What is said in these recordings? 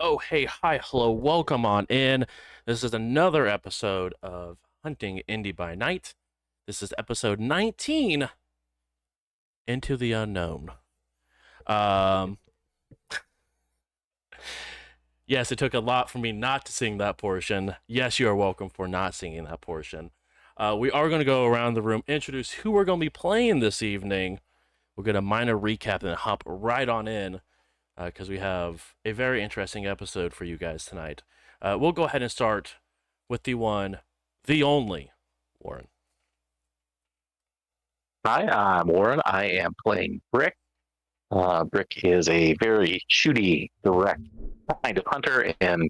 Oh, hey, hi, hello, welcome on in. This is another episode of Hunting Indy by Night. This is episode 19, Into the Unknown. Um, yes, it took a lot for me not to sing that portion. Yes, you are welcome for not singing that portion. We are going to go around the room, introduce who we're going to be playing this evening. We're going to minor recap and hop right on in because we have a very interesting episode for you guys tonight. We'll go ahead and start with the one, the only, Warren. Hi, I'm Warren. I am playing Brick. Brick is a very shooty, direct kind of hunter, and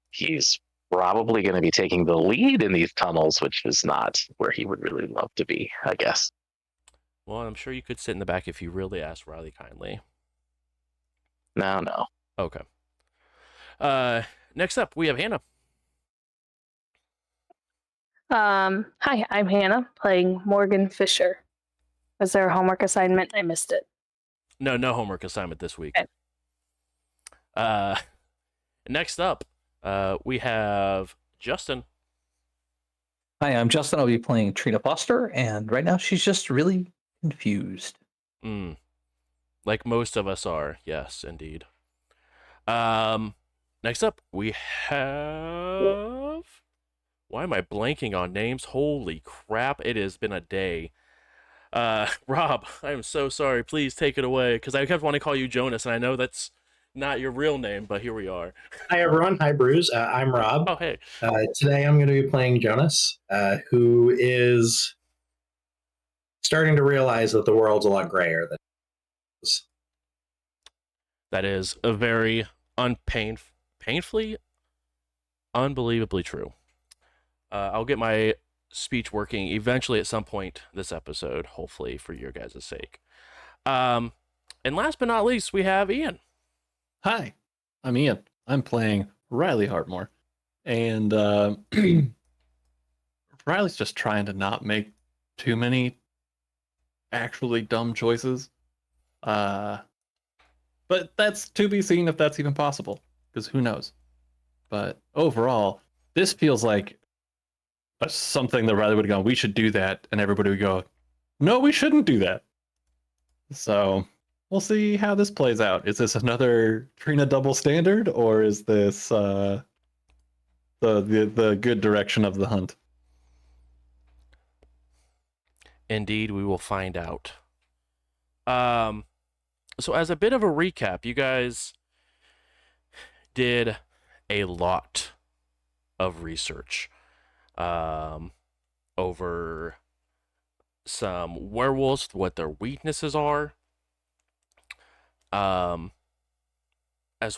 he's probably going to be taking the lead in these tunnels, which is not where he would really love to be, I guess. Well, I'm sure you could sit in the back if you really asked Riley kindly. No, no. Okay. Uh, Next up, we have Hannah. Hi, I'm Hannah, playing Morgan Fisher. Was there a homework assignment? I missed it. No homework assignment this week. Okay. Uh, Next up, we have Justin. Hi, I'm Justin. I'll be playing Trina Foster, and right now she's just really confused. Like most of us are, yes, indeed. Next up, we have. Why am I blanking on names? Holy crap! It has been a day. Rob, I am so sorry. Please take it away, because I kept wanting to call you Jonas, and I know that's not your real name, but here we are. Hi, everyone. Hi, Bruce. I'm Rob. Oh, hey. Today I'm going to be playing Jonas, who is starting to realize that the world's a lot grayer than it is. That is a very painfully, unbelievably true. I'll get my speech working eventually at some point this episode, hopefully for your guys' sake. And last but not least, we have Ian. Hi, I'm Ian. I'm playing Riley Hartmore. And Riley's just trying to not make too many actually dumb choices. But that's to be seen if that's even possible, because who knows. But overall, this feels like something that Riley would have gone, we should do that, and everybody would go, no, we shouldn't do that. So we'll see how this plays out. Is this another Trina double standard, or is this the good direction of the hunt? Indeed, we will find out. So as a bit of a recap, you guys did a lot of research over some werewolves, what their weaknesses are, as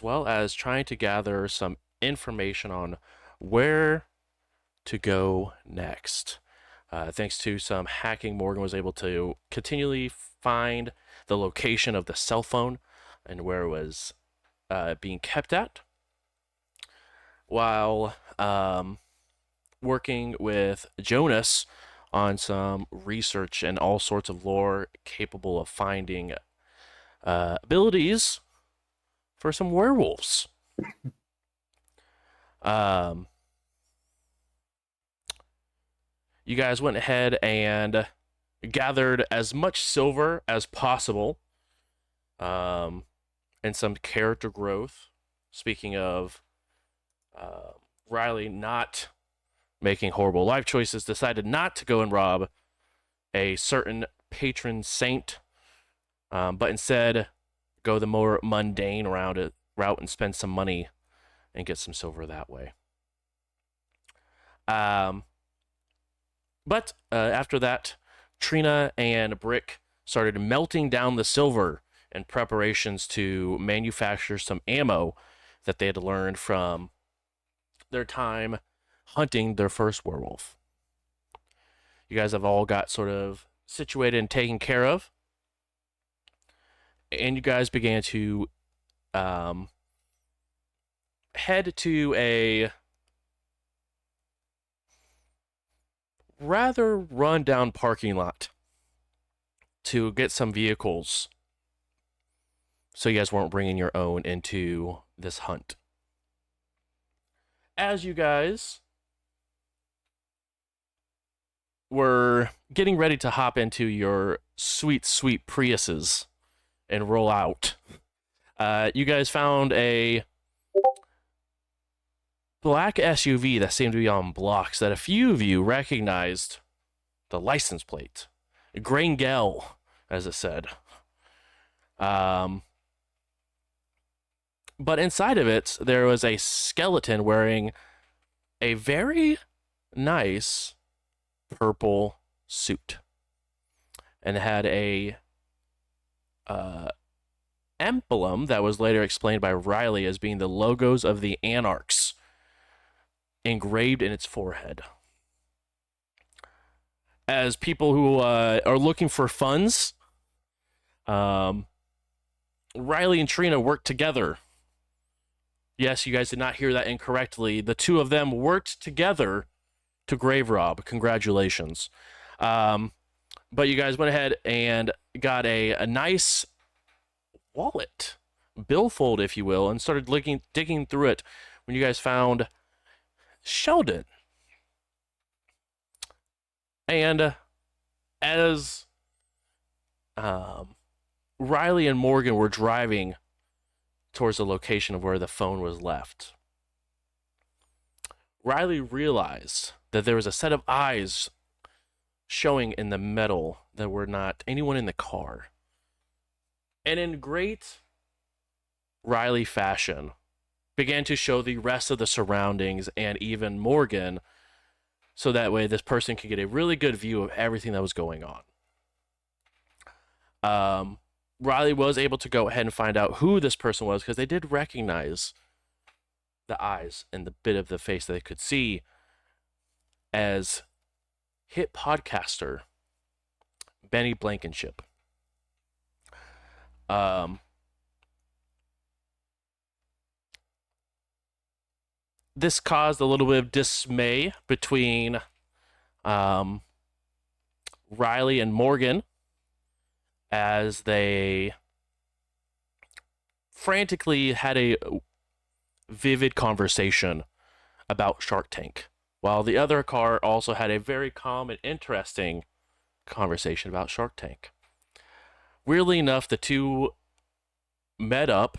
well as trying to gather some information on where to go next. Thanks to some hacking, Morgan was able to continually find the location of the cell phone and where it was being kept at, while working with Jonas on some research and all sorts of lore capable of finding abilities for some werewolves. You guys went ahead and gathered as much silver as possible, and some character growth. Speaking of Riley not making horrible life choices, decided not to go and rob a certain patron saint, but instead go the more mundane route and spend some money and get some silver that way. But after that, Trina and Brick started melting down the silver in preparations to manufacture some ammo that they had learned from their time hunting their first werewolf. You guys have all got sort of situated and taken care of, and you guys began to head to a rather run-down parking lot to get some vehicles, so you guys weren't bringing your own into this hunt. as you guys were getting ready to hop into your sweet, sweet Priuses and roll out, you guys found a black SUV that seemed to be on blocks that a few of you recognized the license plate. Grangel, as it said. But inside of it, there was a skeleton wearing a very nice purple suit and had a emblem that was later explained by Riley as being the logos of the Anarchs engraved in its forehead. As people who are looking for funds, Riley and Trina worked together. Yes, you guys did not hear that incorrectly. The two of them worked together to grave rob. Congratulations. But you guys went ahead and got a nice wallet, billfold, if you will, and started digging through it when you guys found Sheldon. And as Riley and Morgan were driving towards the location of where the phone was left, Riley realized that there was a set of eyes showing in the metal that were not anyone in the car. And in great Riley fashion, began to show the rest of the surroundings and even Morgan, so that way this person could get a really good view of everything that was going on. Riley was able to go ahead and find out who this person was because they did recognize the eyes and the bit of the face that they could see as hit podcaster Benny Blankenship. This caused a little bit of dismay between Riley and Morgan as they frantically had a vivid conversation about Shark Tank, while the other car also had a very calm and interesting conversation about Shark Tank. Weirdly enough, the two met up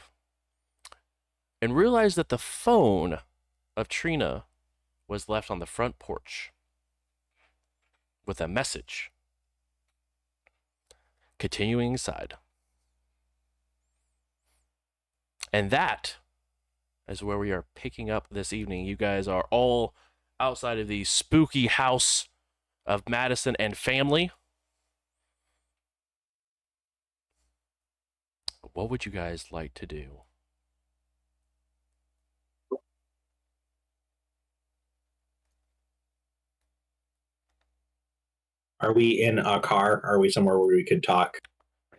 and realized that the phone of Trina was left on the front porch with a message. Continuing inside. And that is where we are picking up this evening. You guys are all outside of the spooky house of Madison and family. What would you guys like to do? Are we in a car? Are we somewhere where we could talk?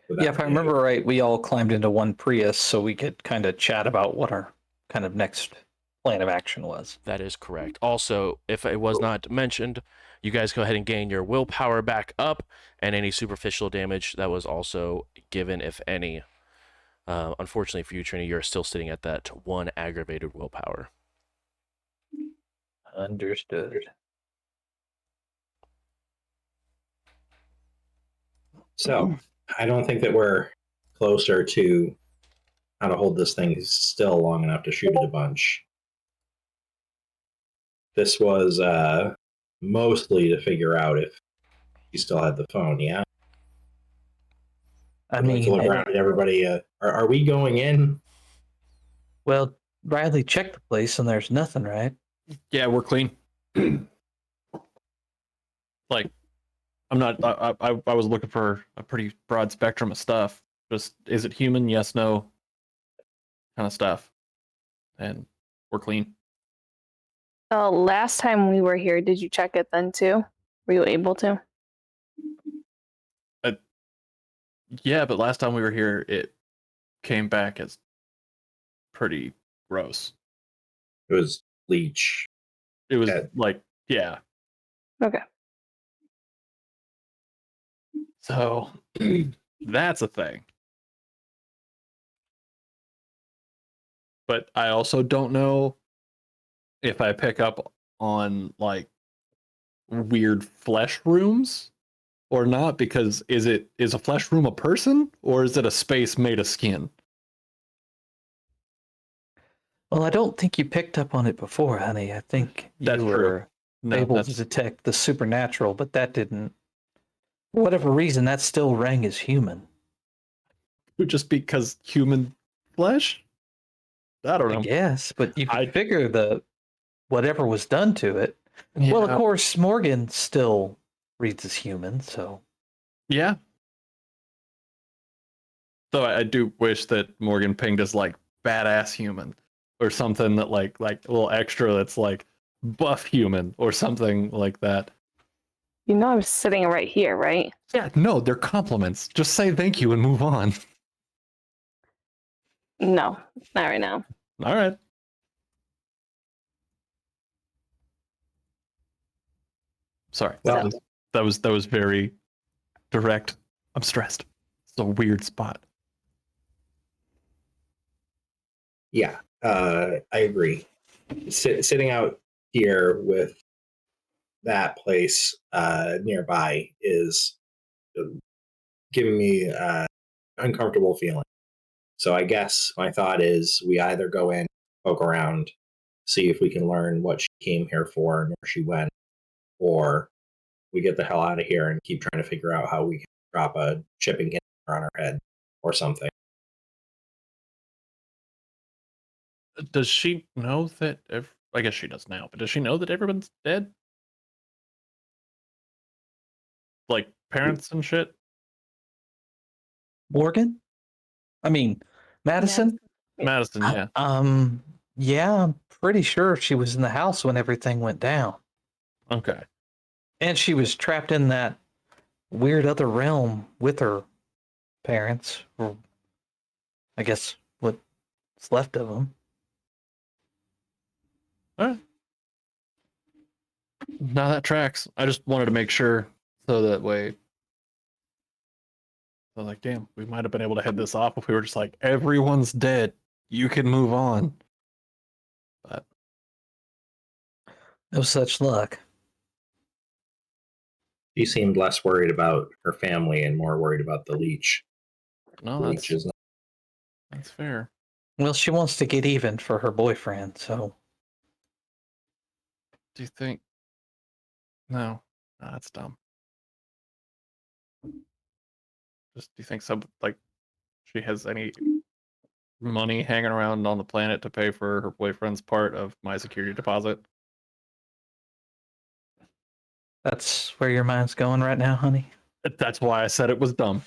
Yeah, if I remember right, we all climbed into one Prius so we could kind of chat about what our kind of next plan of action was. That is correct. Also, if it was not mentioned, you guys go ahead and gain your willpower back up, and any superficial damage that was also given, if any. Unfortunately for you, Trina, you're still sitting at that one aggravated willpower. Understood. So I don't think that we're closer to how to hold this thing still long enough to shoot it a bunch. This was mostly to figure out if he still had the phone. Yeah. I I'd like to mean, look around at everybody. Are we going in? well, Riley checked the place and there's nothing, right? Yeah, we're clean. Like, I'm not. I was looking for a pretty broad spectrum of stuff. Just, is it human? Yes, no, kind of stuff. And we're clean. Last time we were here, did you check it then too? Were you able to? Yeah, but last time we were here, it came back as pretty gross. It was bleach. It was Yeah. like, yeah. Okay. So that's a thing. But I also don't know if I pick up on like weird flesh rooms or not, because is a flesh room a person or is it a space made of skin? Well, I don't think you picked up on it before, honey. I think That's you true. were No, able to that's detect the supernatural, but that didn't, for whatever reason, that still rang as human. just because human flesh? I don't I know. guess, but you could I figure the whatever was done to it. Well, of yeah, course, Morgan still reads as human, so yeah. Though I do wish that Morgan pinged as like badass human or something that like a little extra that's like buff human or something like that. You know I was sitting right here, right? Yeah, no, they're compliments. Just say thank you and move on. No, not right now. All right. Sorry. Well, That was very direct. I'm stressed. It's a weird spot. yeah, I agree. Sitting out here with that place nearby is giving me uncomfortable feeling. So I guess my thought is we either go in, poke around, see if we can learn what she came here for and where she went, or we get the hell out of here and keep trying to figure out how we can drop a shipping container on our head or something. Does she know that I guess she does now, but does she know that everyone's dead? Like parents and shit? Morgan? I mean, Madison? Madison, yeah. Yeah, I'm pretty sure she was in the house when everything went down. Okay. And she was trapped in that weird other realm with her parents, or I guess what's left of them. All right. Now that tracks. I just wanted to make sure so that way. I was like, damn, we might have been able to head this off if we were just like, everyone's dead. You can move on. But No such luck. She seemed less worried about her family and more worried about the leech. no, The leech is that's fair. Well, she wants to get even for her boyfriend, so Do you think? No, that's dumb. Just do you think some like she has any money hanging around on the planet to pay for her boyfriend's part of my security deposit? that's where your mind's going right now, honey. That's why I said it was dumb.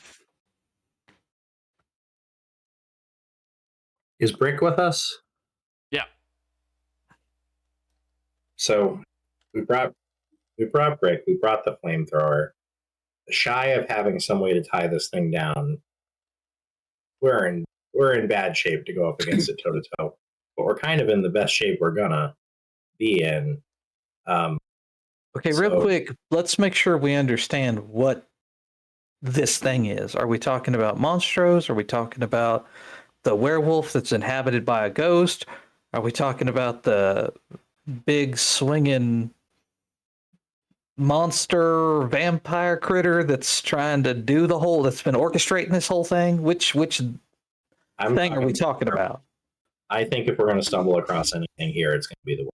Is Brick with us? Yeah. So we brought Brick. We brought the flamethrower. Shy of having some way to tie this thing down, we're in bad shape to go up against it toe to toe. But we're kind of in the best shape we're gonna be in. Okay, real So- quick, let's make sure we understand what this thing is. Are we talking about monstros? Are we talking about the werewolf that's inhabited by a ghost? Are we talking about the big swinging monster vampire critter that's trying to do the whole that's been orchestrating this whole thing? Which I'm thing are we talking about? I think if we're going to stumble across anything here, it's going to be the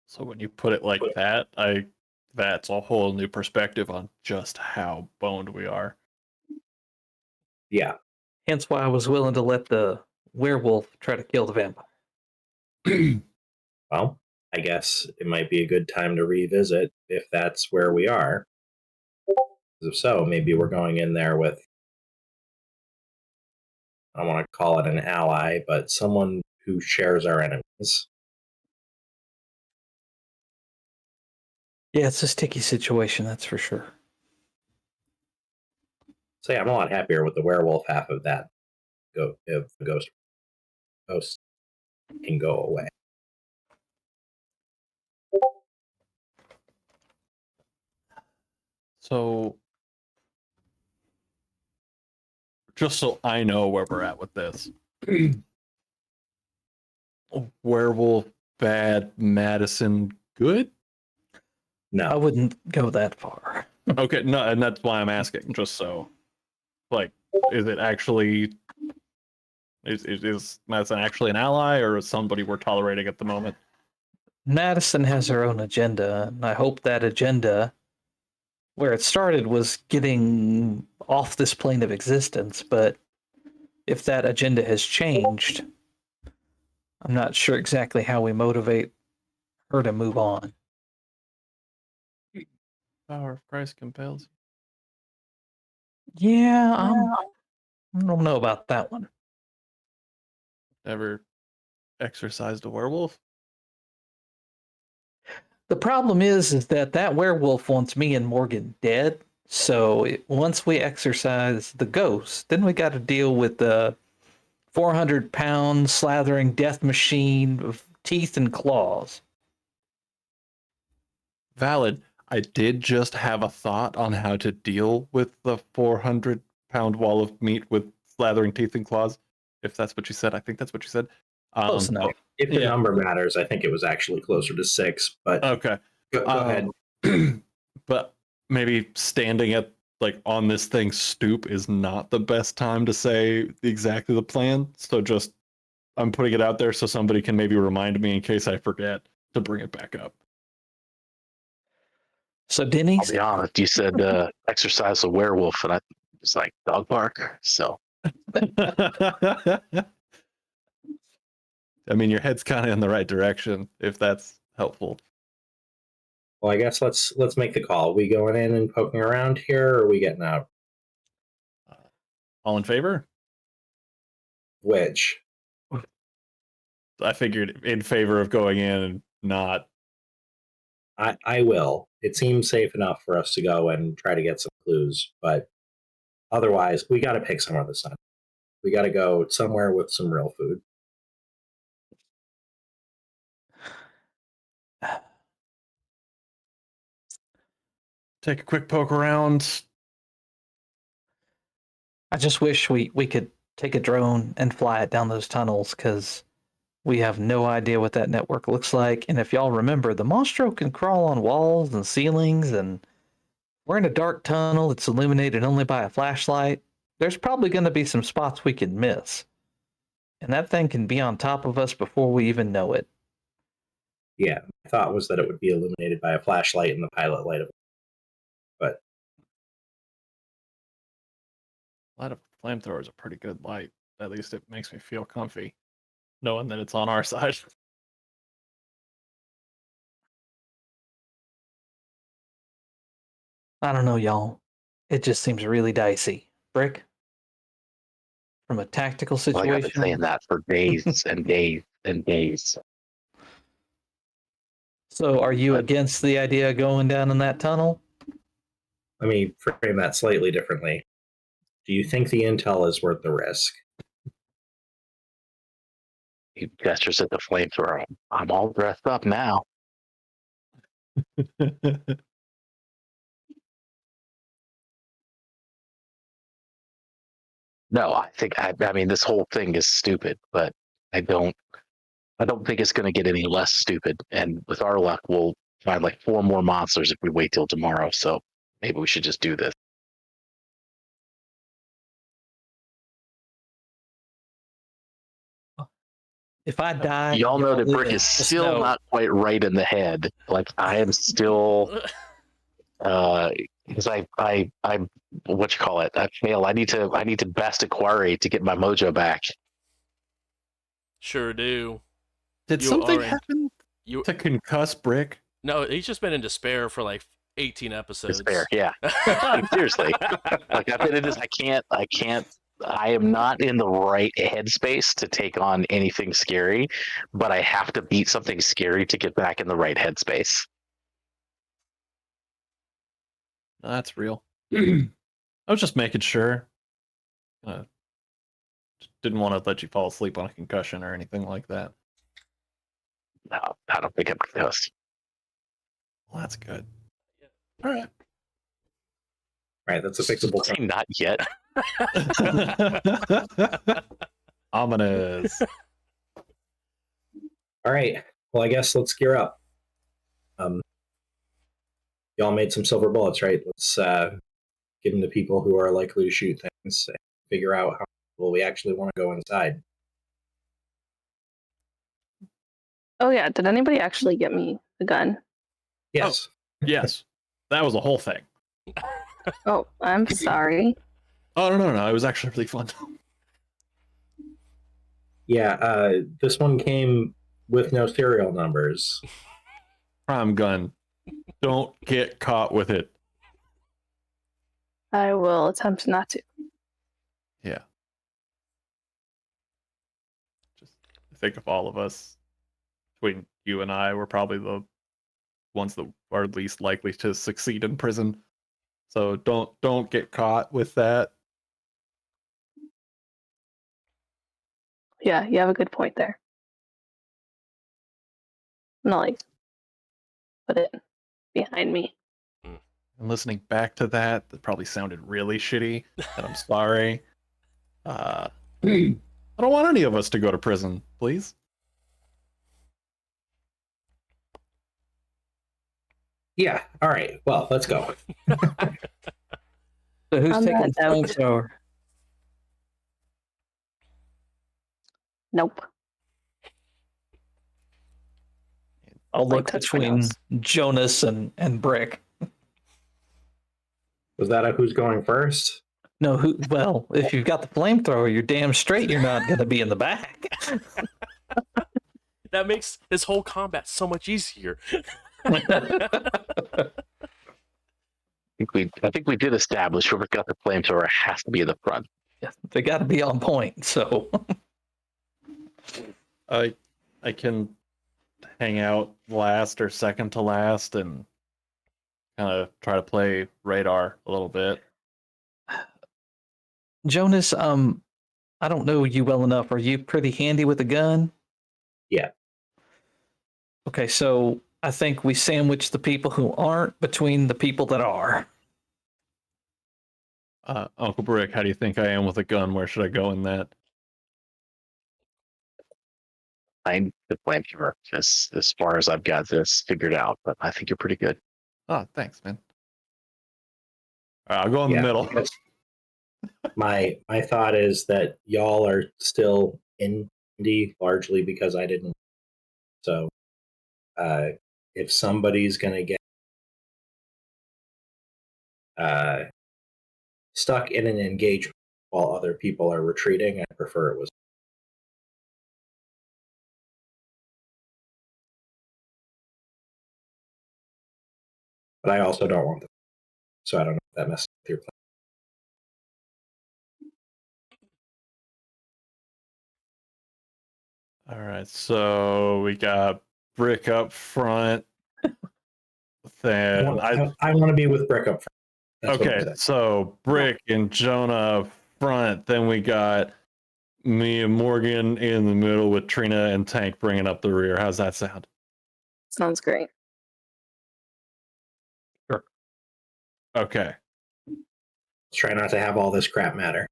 So when you put it like that, that's a whole new perspective on just how boned we are. yeah. Hence why I was willing to let the werewolf try to kill the vampire. Well, I guess it might be a good time to revisit if that's where we are. If so, maybe we're going in there with, I don't want to call it an ally, but someone who shares our enemies. Yeah, it's a sticky situation, that's for sure. Say, I'm a lot happier with the werewolf half of that. Go if the ghost can go away. So just so I know where we're at with this, Werewolf bad, Madison good? I No, wouldn't go that far. Okay, no, and that's why I'm asking, just so, like, is it actually, is Madison actually an ally, or is somebody we're tolerating at the moment? Madison has her own agenda, and I hope that agenda, where it started, was getting off this plane of existence. But if that agenda has changed, I'm not sure exactly how we motivate her to move on. Power of Christ compels. Yeah, I don't know about that one. Ever exercised a werewolf? The problem is that that werewolf wants me and Morgan dead. So once we exorcise the ghost, then we got to deal with the 400-pound slathering death machine of teeth and claws. Valid. I did just have a thought on how to deal with the 400-pound wall of meat with slathering teeth and claws. If that's what you said, I think that's what you said. Close enough. if the Yeah. number matters, I think it was actually closer to 6. But Okay. go ahead. But maybe standing at like on this thing stoop is not the best time to say exactly the plan. So just I'm putting it out there so somebody can maybe remind me in case I forget to bring it back up. So I'll Denny's, be honest. You said exercise a werewolf, and I was like dog bark. So I mean, your head's kind of in the right direction, if that's helpful. Well, I guess let's make the call. We going in and poking around here, or are we getting out? All in favor? Which? I figured in favor of going in and not. I will. It seems safe enough for us to go and try to get some clues, but otherwise, we got to pick somewhere this time. We got to go somewhere with some real food. Take a quick poke around. I just wish we could take a drone and fly it down those tunnels because we have no idea what that network looks like. And if y'all remember, the Monstro can crawl on walls and ceilings, and we're in a dark tunnel that's illuminated only by a flashlight. There's probably going to be some spots we can miss. And that thing can be on top of us before we even know it. Yeah, my thought was that it would be illuminated by a flashlight and the pilot light of it. But Light of flamethrower is a pretty good light. At least it makes me feel comfy, knowing that it's on our side. I don't know, y'all. It just seems really dicey. Brick, from a tactical like I've been saying situation. that for days and days and days. So, are you against the idea of going down in that tunnel? let me frame that slightly differently. Do you think the intel is worth the risk? He gestures at the flamethrower. I'm all dressed up now. No, I mean this whole thing is stupid, but I don't think it's going to get any less stupid. And with our luck, we'll find like 4 more monsters if we wait till tomorrow. So maybe we should just do this. If I die, Y'all know that Brick live. is Just still know. not quite right in the head. Like I am still, because I what you call it? I fail. I need to best acquire to get my mojo back. Sure do. Did You something are in- happen You to concuss Brick? no, he's just been in despair for like 18 episodes. Despair. Yeah. Seriously. Like I've been in this. I am not in the right headspace to take on anything scary, but I have to beat something scary to get back in the right headspace. That's real. I was just making sure. Just didn't want to let you fall asleep on a concussion or anything like that. No, I don't think I'm concussed. Well, that's good. All right. Right, that's a fixable Say not yet. Ominous. All right. Well, I guess let's gear up. Y'all made some silver bullets, right? Let's give them to people who are likely to shoot things and figure out how well we actually want to go inside. Oh yeah, did anybody actually get me the gun? Yes. Yes. That was a whole thing. Oh, I'm sorry. Oh, no. It was actually really fun. Yeah, this one came with no serial numbers. Prime gun. Don't get caught with it. I will attempt not to. Yeah. Just think of all of us. Between you and I, we're probably the ones that are least likely to succeed in prison. So don't get caught with that. Yeah, you have a good point there. I'm not like put it behind me. And listening back to that, that probably sounded really shitty. And I'm sorry. I don't want any of us to go to prison, please. Yeah. All right. Well, let's go. So who's On taking that note- flamethrower? Nope. I'll Like, look touch my between nose. Jonas and Brick. Was that a who's going first? No, who? Well, if you've got the flamethrower, you're damn straight you're not going to be in the back. That makes this whole combat so much easier. I think we did establish whoever got the flamethrower has to be in the front. Yeah, they got to be on point. So I can hang out last or second to last and kind of try to play radar a little bit. Jonas, I don't know you well enough. Are you pretty handy with a gun? Yeah. Okay, so I think we sandwich the people who aren't between the people that are. Uncle Brick, how do you think I am with a gun? Where should I go in that? I'm the flamethrower as far as I've got this figured out, but I think you're pretty good. Oh, thanks, man. I'll go in the middle. because My thought is that y'all are still in Indy largely because I didn't. So, if somebody's gonna get stuck in an engagement while other people are retreating, I prefer it was. But I also don't want them. So I don't know if that messes with your plan. All right, so we got Brick up front. Then I want to be with Brick up front. That's what I'm okay, saying. so Brick and Jonah up front. Then we got me and Morgan in the middle with Trina and Tank bringing up the rear. How's that sound? Sounds great. Okay, Let's try not to have all this crap matter.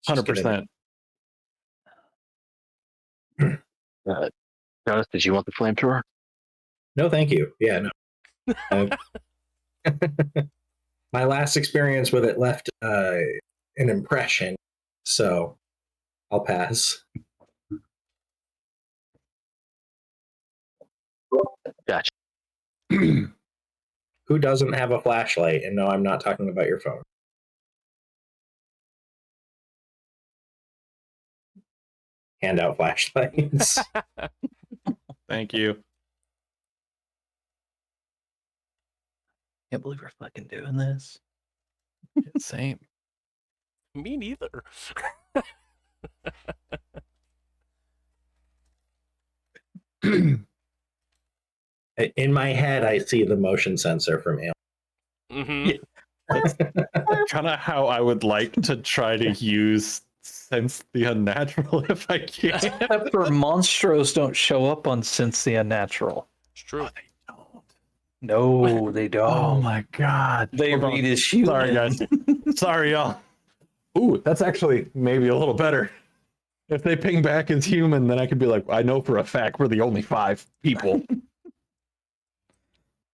Let's just get it. 100%. Jonas, did you want the flamethrower? No, thank you. Yeah, no. My last experience with it left an impression, so I'll pass. Gotcha. Who doesn't have a flashlight? And no, I'm not talking about your phone. Hand out flashlights. Thank you. Can't believe we're fucking doing this. Same. Me neither. In my head, I see the motion sensor from Alien. Mm-hmm. Kind of how I would like to try to use Sense the Unnatural if I can. Except for Monstros don't show up on Sense the Unnatural. It's true. They don't. No, they don't. Oh my god. They Hold on. read as human. Sorry, guys. Sorry, y'all. Ooh, that's actually maybe a little better. If they ping back as human, then I could be like, I know for a fact we're the only 5 people.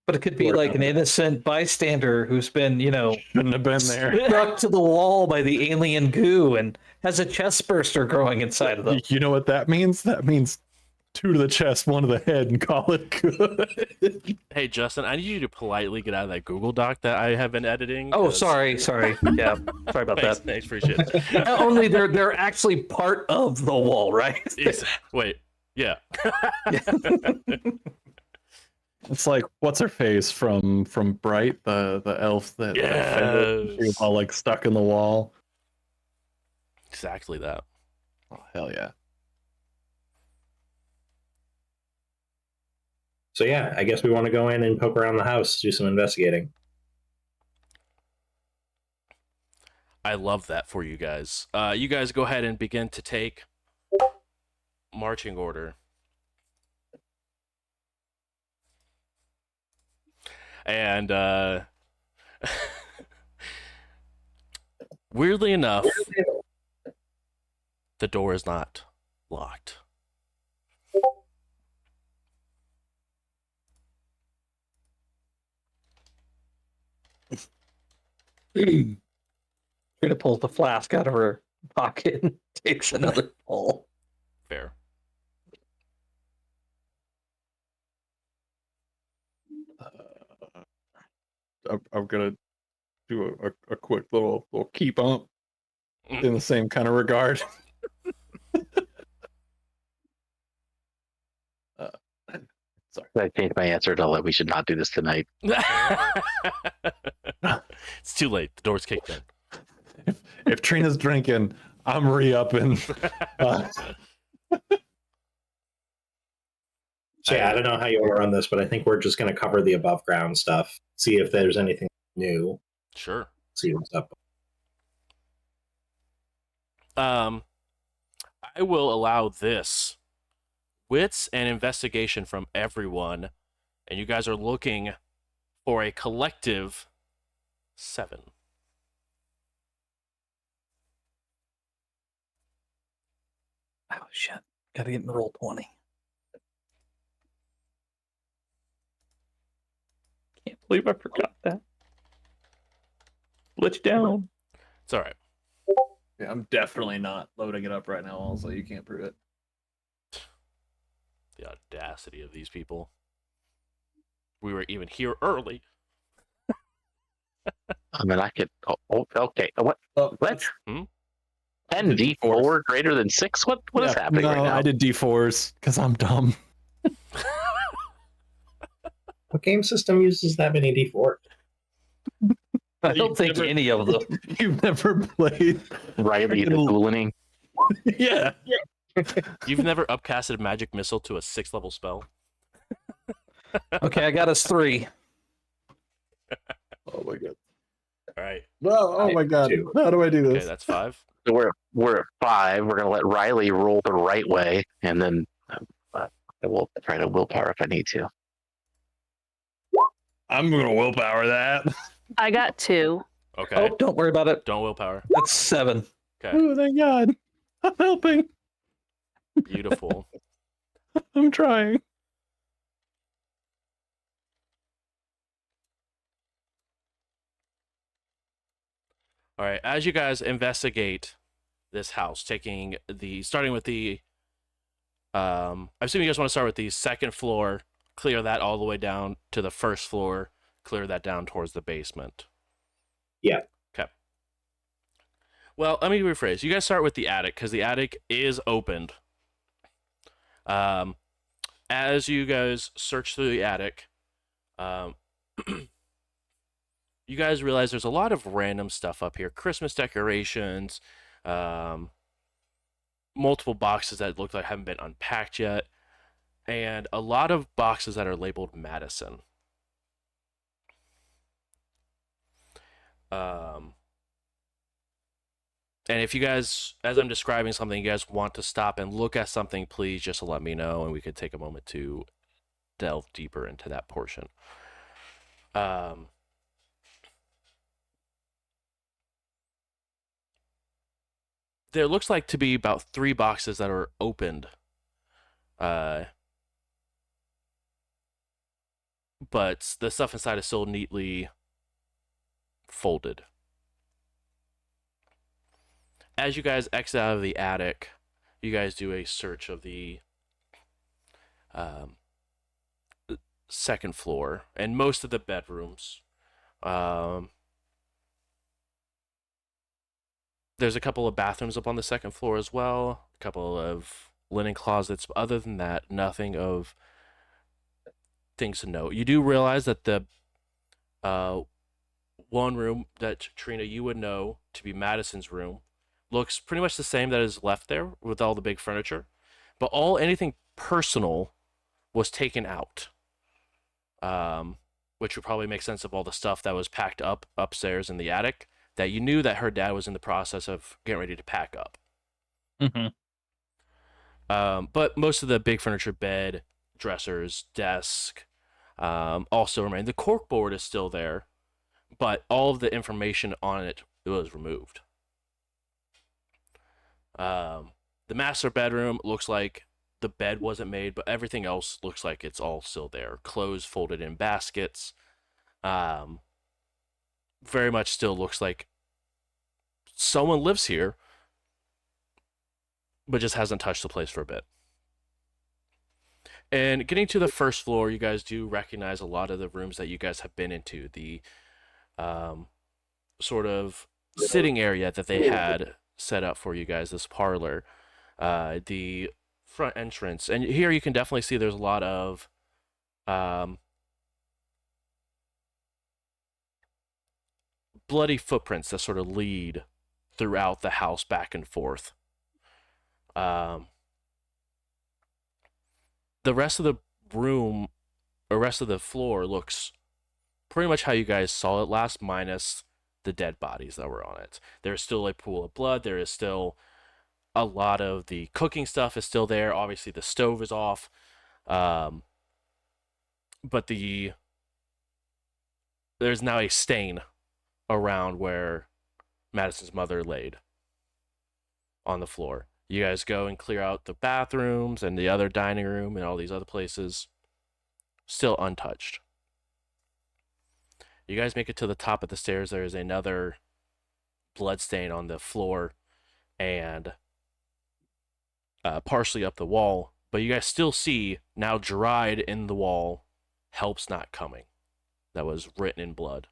But it could be like an innocent bystander who's been, Shouldn't have been there. stuck to the wall by the alien goo and has a chest burster growing inside of them. You know what that means? That means 2 to the chest, 1 to the head, and call it good. Hey, Justin, I need you to politely get out of that Google Doc that I have been editing. Oh, 'cause- sorry. Yeah, sorry about Thanks, that. thanks, appreciate it. Not only they're actually part of the wall, right? Wait, yeah. It's like, what's her face from Bright, the elf that she was all like stuck in the wall. Exactly that. Oh, hell yeah. So yeah, I guess we want to go in and poke around the house, do some investigating. I love that for you guys. You guys go ahead and begin to take marching order. And weirdly enough, the door is not locked. Trina pulls the flask out of her pocket and takes another pull. Fair. I'm gonna do a quick little key bump in the same kind of regard. Sorry. I changed my answer to that we should not do this tonight. It's too late. The door's kicked in. If Trina's drinking, I'm re-upping. So yeah, I don't know how you want to run this, but I think we're just going to cover the above ground stuff, see if there's anything new, Sure. see what's up. I will allow this wits and investigation from everyone, and you guys are looking for a collective 7. Oh shit! Gotta get in the roll 20. Can't believe I forgot that. Let you down. It's all right. Yeah, I'm definitely not loading it up right now. Also, you can't prove it. The audacity of these people. We were even here early. I mean, I could. Oh, okay. What? Oh, What? Hmm? 10 D4 greater than 6? What is happening no, right now? I did D4s because I'm dumb. What game system uses that many D4? I don't think any of them. You've never played. Riley the Ghoulaning. Yeah. You've never upcasted magic missile to a 6th level spell? Okay, I got us 3. Oh my god. All right. No. Oh my god. Two. How do I do Okay, this? that's 5. So we're at 5. We're gonna let Riley roll the right way, and then I will try to willpower if I need to. I'm gonna willpower that. I got 2. Okay. Oh, don't worry about it. Don't willpower. That's 7. Okay. Oh thank God. I'm helping. Beautiful. I'm trying. All right. As you guys investigate this house, starting with the, I assume you guys want to start with the 2nd floor, clear that all the way down to the 1st floor, clear that down towards the basement. Yeah. Okay. Well, let me rephrase. You guys start with the attic because the attic is opened. As you guys search through the attic, you guys realize there's a lot of random stuff up here. Christmas decorations, multiple boxes that look like haven't been unpacked yet, and a lot of boxes that are labeled Madison. And if you guys, as I'm describing something, you guys want to stop and look at something, please just let me know, and we could take a moment to delve deeper into that portion. there looks like to be about 3 boxes that are opened. But the stuff inside is still neatly folded. As you guys exit out of the attic, you guys do a search of the second floor and most of the bedrooms. There's a couple of bathrooms up on the second floor as well, a couple of linen closets. But other than that, nothing of things to note. You do realize that the one room that Trina you would know to be Madison's room looks pretty much the same that is left there with all the big furniture, but anything personal was taken out, which would probably make sense of all the stuff that was packed up upstairs in the attic that you knew that her dad was in the process of getting ready to pack up. Mm-hmm. But most of the big furniture, bed, dressers, desk, also remain. The corkboard is still there, but all of the information on it was removed. The master bedroom looks like the bed wasn't made, but everything else looks like it's all still there. Clothes folded in baskets. Very much still looks like someone lives here, but just hasn't touched the place for a bit. And getting to the first floor, you guys do recognize a lot of the rooms that you guys have been into. The sort of sitting area that they had set up for you guys, this parlor, the front entrance. And here you can definitely see there's a lot of bloody footprints that sort of lead throughout the house back and forth. The rest of the room, or rest of the floor, looks pretty much how you guys saw it last, minus the dead bodies that were on it. There's still a pool of blood. There is still a lot of the cooking stuff is still there. Obviously, the stove is off. But there's now a stain around where Madison's mother laid on the floor. You guys go and clear out the bathrooms and the other dining room and all these other places. Still untouched. You guys make it to the top of the stairs. There is another blood stain on the floor and partially up the wall. But you guys still see, now dried in the wall, "Help's not coming." That was written in blood.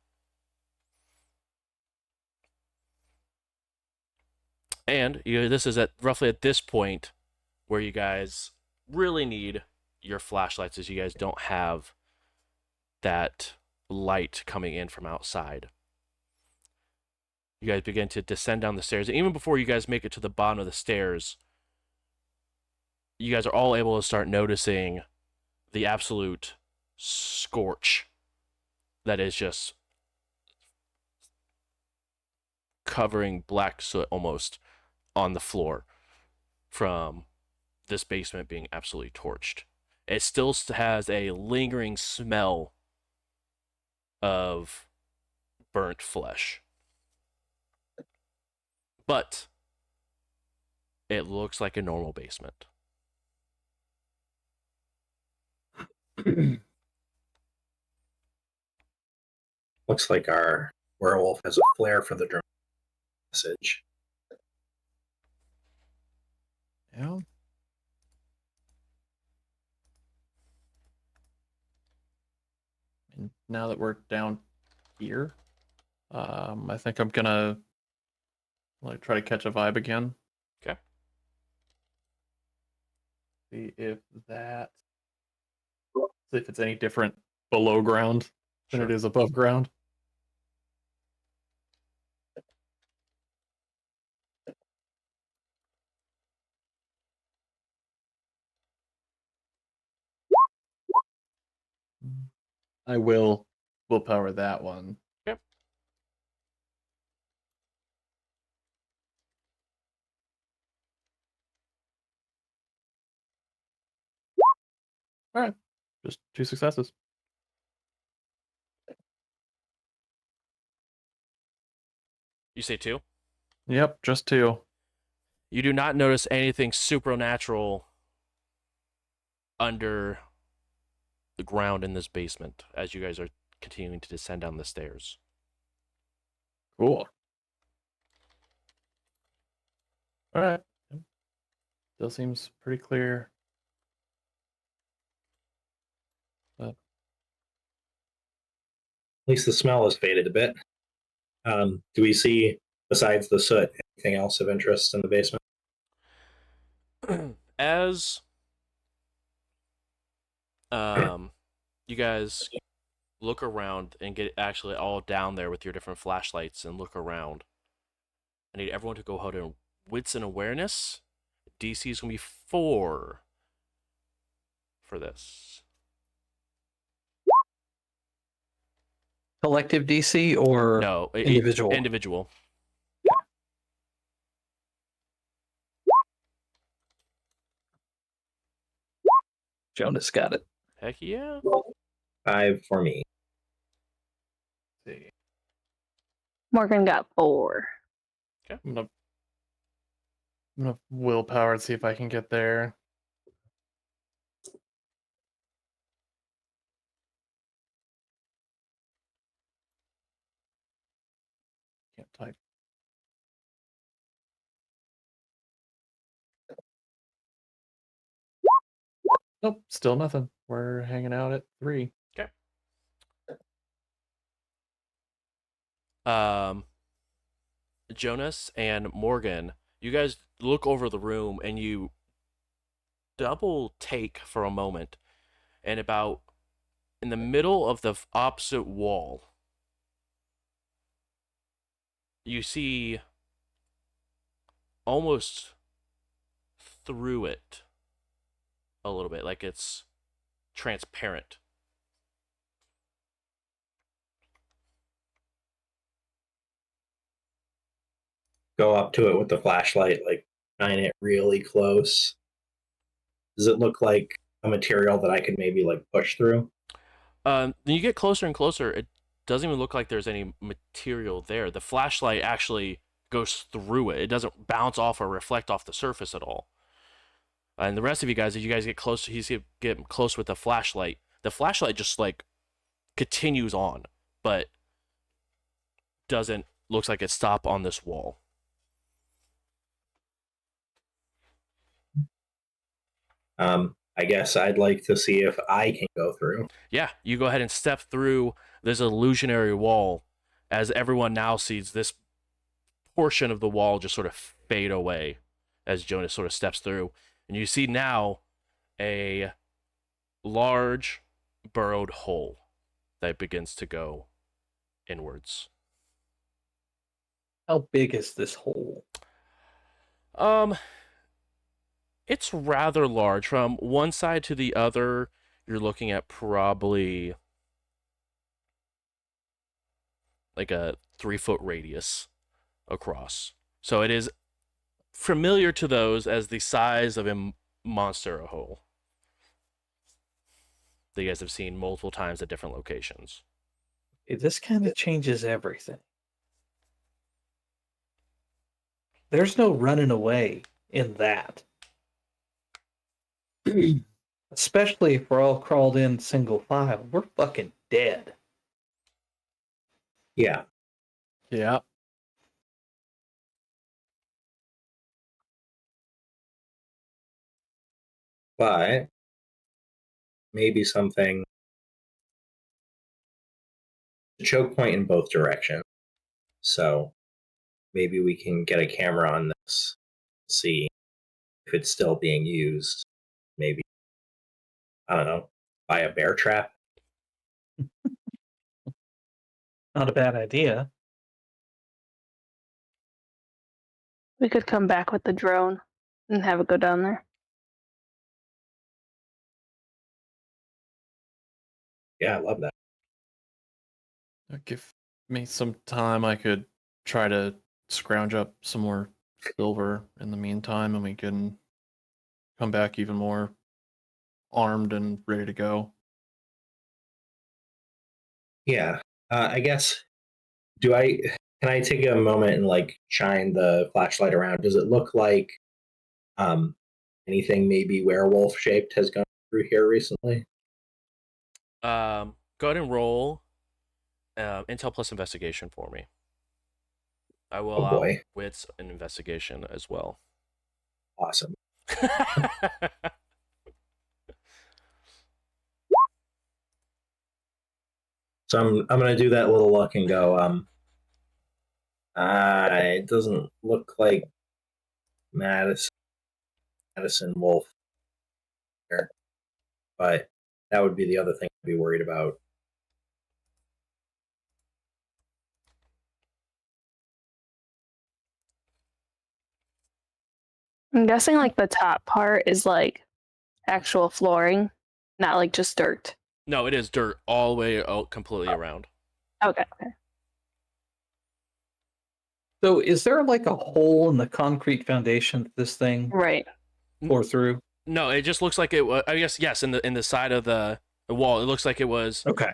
And this is roughly at this point where you guys really need your flashlights, as you guys don't have that light coming in from outside. You guys begin to descend down the stairs. And even before you guys make it to the bottom of the stairs, you guys are all able to start noticing the absolute scorch that is just covering black soot almost on the floor from this basement being absolutely torched. It still has a lingering smell of burnt flesh. But it looks like a normal basement. Looks like our werewolf has a flair for the drone message. Yeah. And now that we're down here, I think I'm gonna try to catch a vibe again. Okay. See if it's any different below ground than it is above ground. I will power that one. Yep. All right. Just 2 successes. You say 2? Yep, just 2. You do not notice anything supernatural under the ground in this basement as you guys are continuing to descend down the stairs. Cool. All right. Still seems pretty clear. But At least the smell has faded a bit. Do we see, besides the soot, anything else of interest in the basement? As you guys look around and get actually all down there with your different flashlights and look around, I need everyone to go ahead and wits and awareness. DC is going to be 4 for this. Collective DC or No, individual? Individual. Jonas got it. Heck yeah. 5 for me. let's see. Morgan got 4. I'm gonna willpower and see if I can get there. Can't type. Nope, still nothing. We're hanging out at 3. Jonas and Morgan, you guys look over the room and you double take for a moment, and about in the middle of the opposite wall, you see almost through it a little bit, like it's transparent. Go up to it with the flashlight, like shine it really close. Does it look like a material that I could maybe like push through? Then you get closer and closer. It doesn't even look like there's any material there. The flashlight actually goes through it. It doesn't bounce off or reflect off the surface at all. And the rest of you guys, as you guys get close, get close with the flashlight just like continues on, but doesn't looks like it stopped on this wall. I guess I'd like to see if I can go through. Yeah, you go ahead and step through this illusionary wall as everyone now sees this portion of the wall just sort of fade away as Jonas sort of steps through. And you see now a large burrowed hole that begins to go inwards. How big is this hole? It's rather large. From one side to the other, you're looking at probably like a 3-foot radius across. So it is familiar to those as the size of a monster hole that you guys have seen multiple times at different locations. This kind of changes everything. There's no running away in that. Especially if we're all crawled in single file. We're fucking dead. Yeah. Yeah. But maybe something, a choke point in both directions. So maybe we can get a camera on this, see if it's still being used. Maybe, I don't know, buy a bear trap. Not a bad idea. We could come back with the drone and have it go down there. Yeah, I love that. Give me some time. I could try to scrounge up some more silver in the meantime, and we can come back even more armed and ready to go. Yeah. I guess, can I take a moment and like shine the flashlight around? Does it look like Anything maybe werewolf shaped has gone through here recently? Go ahead and roll intel plus investigation for me. I will Oh allow boy, wits and investigation as well. awesome. So I'm gonna do that little look and go. It doesn't look like Madison Wolf here, but that would be the other thing I'd be worried about. I'm guessing like the top part is like actual flooring, not like just dirt. No, it is dirt all the way out, completely around. Okay. So, is there like a hole in the concrete foundation that this thing Right. tore through? No, it just looks like it was. I guess yes, in the side of the wall, it looks like it was. Okay.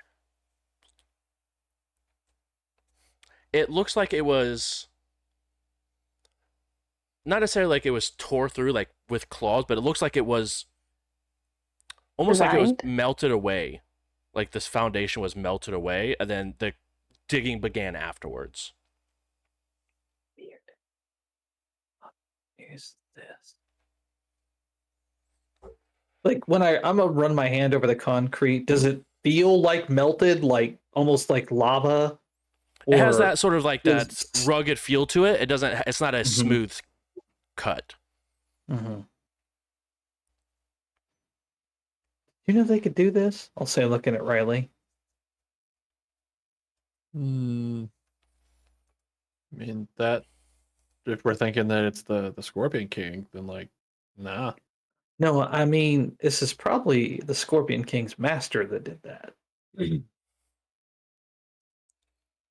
It looks like it was not necessarily like it was tore through like with claws, but it looks like it was almost like it was Designed? melted away. Like this foundation was melted away, and then the digging began afterwards. Weird. Here's this. Like when I'm gonna run my hand over the concrete, does it feel like melted, like almost like lava? It has Or that sort of like that is rugged feel to it. It doesn't. It's not a Mhm. smooth cut. Mhm. You know they could do this? I'll say looking at Riley. I mean that if we're thinking that it's the Scorpion King, then like, nah. No, I mean this is probably the Scorpion King's master that did that.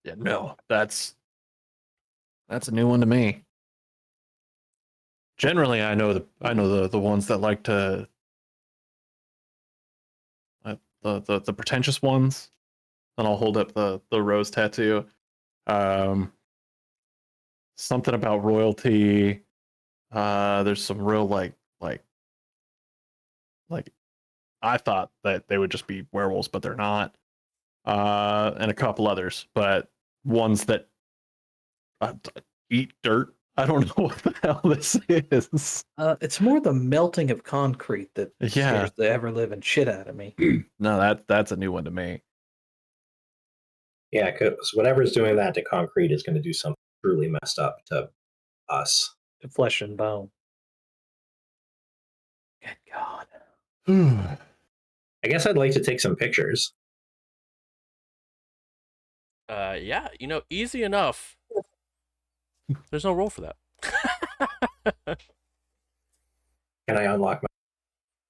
Yeah, no, that's a new one to me. Generally, I know the ones that like to the pretentious ones. Then I'll hold up the rose tattoo. Something about royalty. There's some real like I thought that they would just be werewolves, but they're not. And a couple others, but ones that uh, eat dirt. I don't know what the hell this is. It's more the melting of concrete that Yeah. scares the ever living shit out of me. No, that's a new one to me. Yeah, because whatever's doing that to concrete is going to do something truly messed up to us. Flesh and bone. Good God. I guess I'd like to take some pictures. Yeah, easy enough. There's no roll for that. Can I unlock my?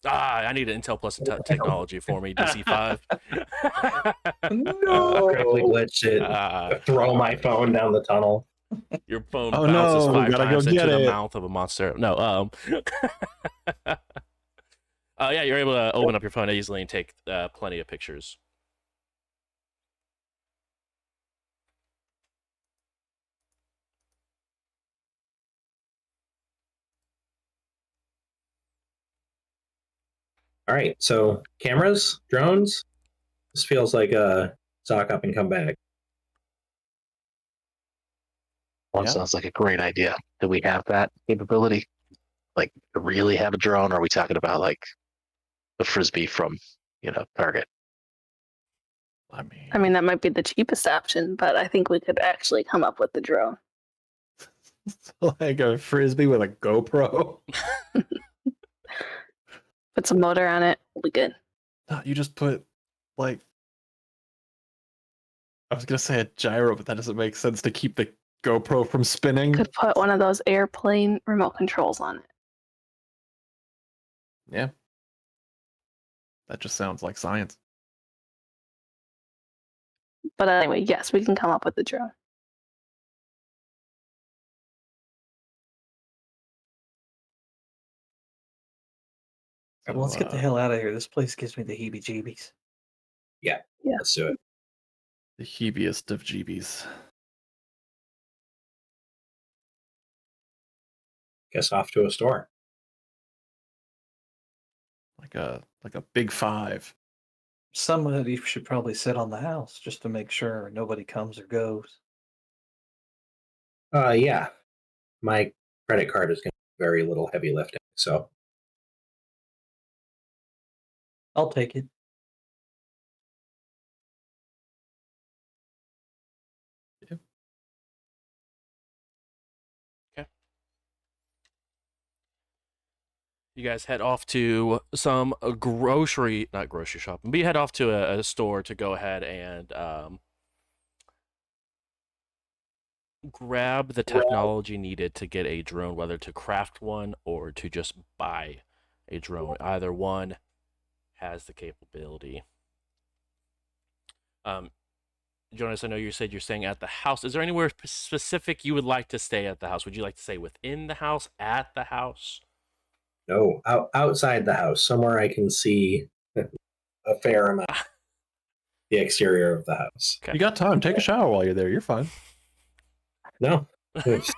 I need an Intel Plus technology for me. DC 5. Critically glitch it. Throw my phone down the tunnel. Your phone Oh, bounces no, 5 gotta go times into get the it. mouth of a monster. No, yeah, you're able to open up your phone easily and take plenty of pictures. All right, so cameras, drones. This feels like a sock up and come back. One Yeah. sounds like a great idea. Do we have that capability? Like, to really have a drone? Or are we talking about like the frisbee from, Target? I mean, that might be the cheapest option, but I think we could actually come up with the drone. like a frisbee with a GoPro. Put some motor on it, we'll be good. No, you just put like I was gonna say a gyro, but that doesn't make sense to keep the GoPro from spinning. Could put one of those airplane remote controls on it. Yeah. That just sounds like science. But anyway, yes, we can come up with the drone. All right, well, let's get the hell out of here. This place gives me the heebie-jeebies. Yeah, Yeah. let's do it. The heaviest of jeebies. Guess off to a store. like a big 5. Somebody should probably sit on the house just to make sure nobody comes or goes. Yeah. My credit card is going to be very little heavy lifting. So, I'll take it. You guys head off to some not grocery shopping, but you head off to a store to go ahead and grab the technology needed to get a drone, whether to craft one or to just buy a drone. Either one has the capability. Jonas, I know you said you're staying at the house. Is there anywhere specific you would like to stay at the house? Would you like to stay within the house, at the house? no, outside the house, somewhere I can see a fair amount of the exterior of the house. Okay. You got time. Take a shower while you're there. You're fine. No, just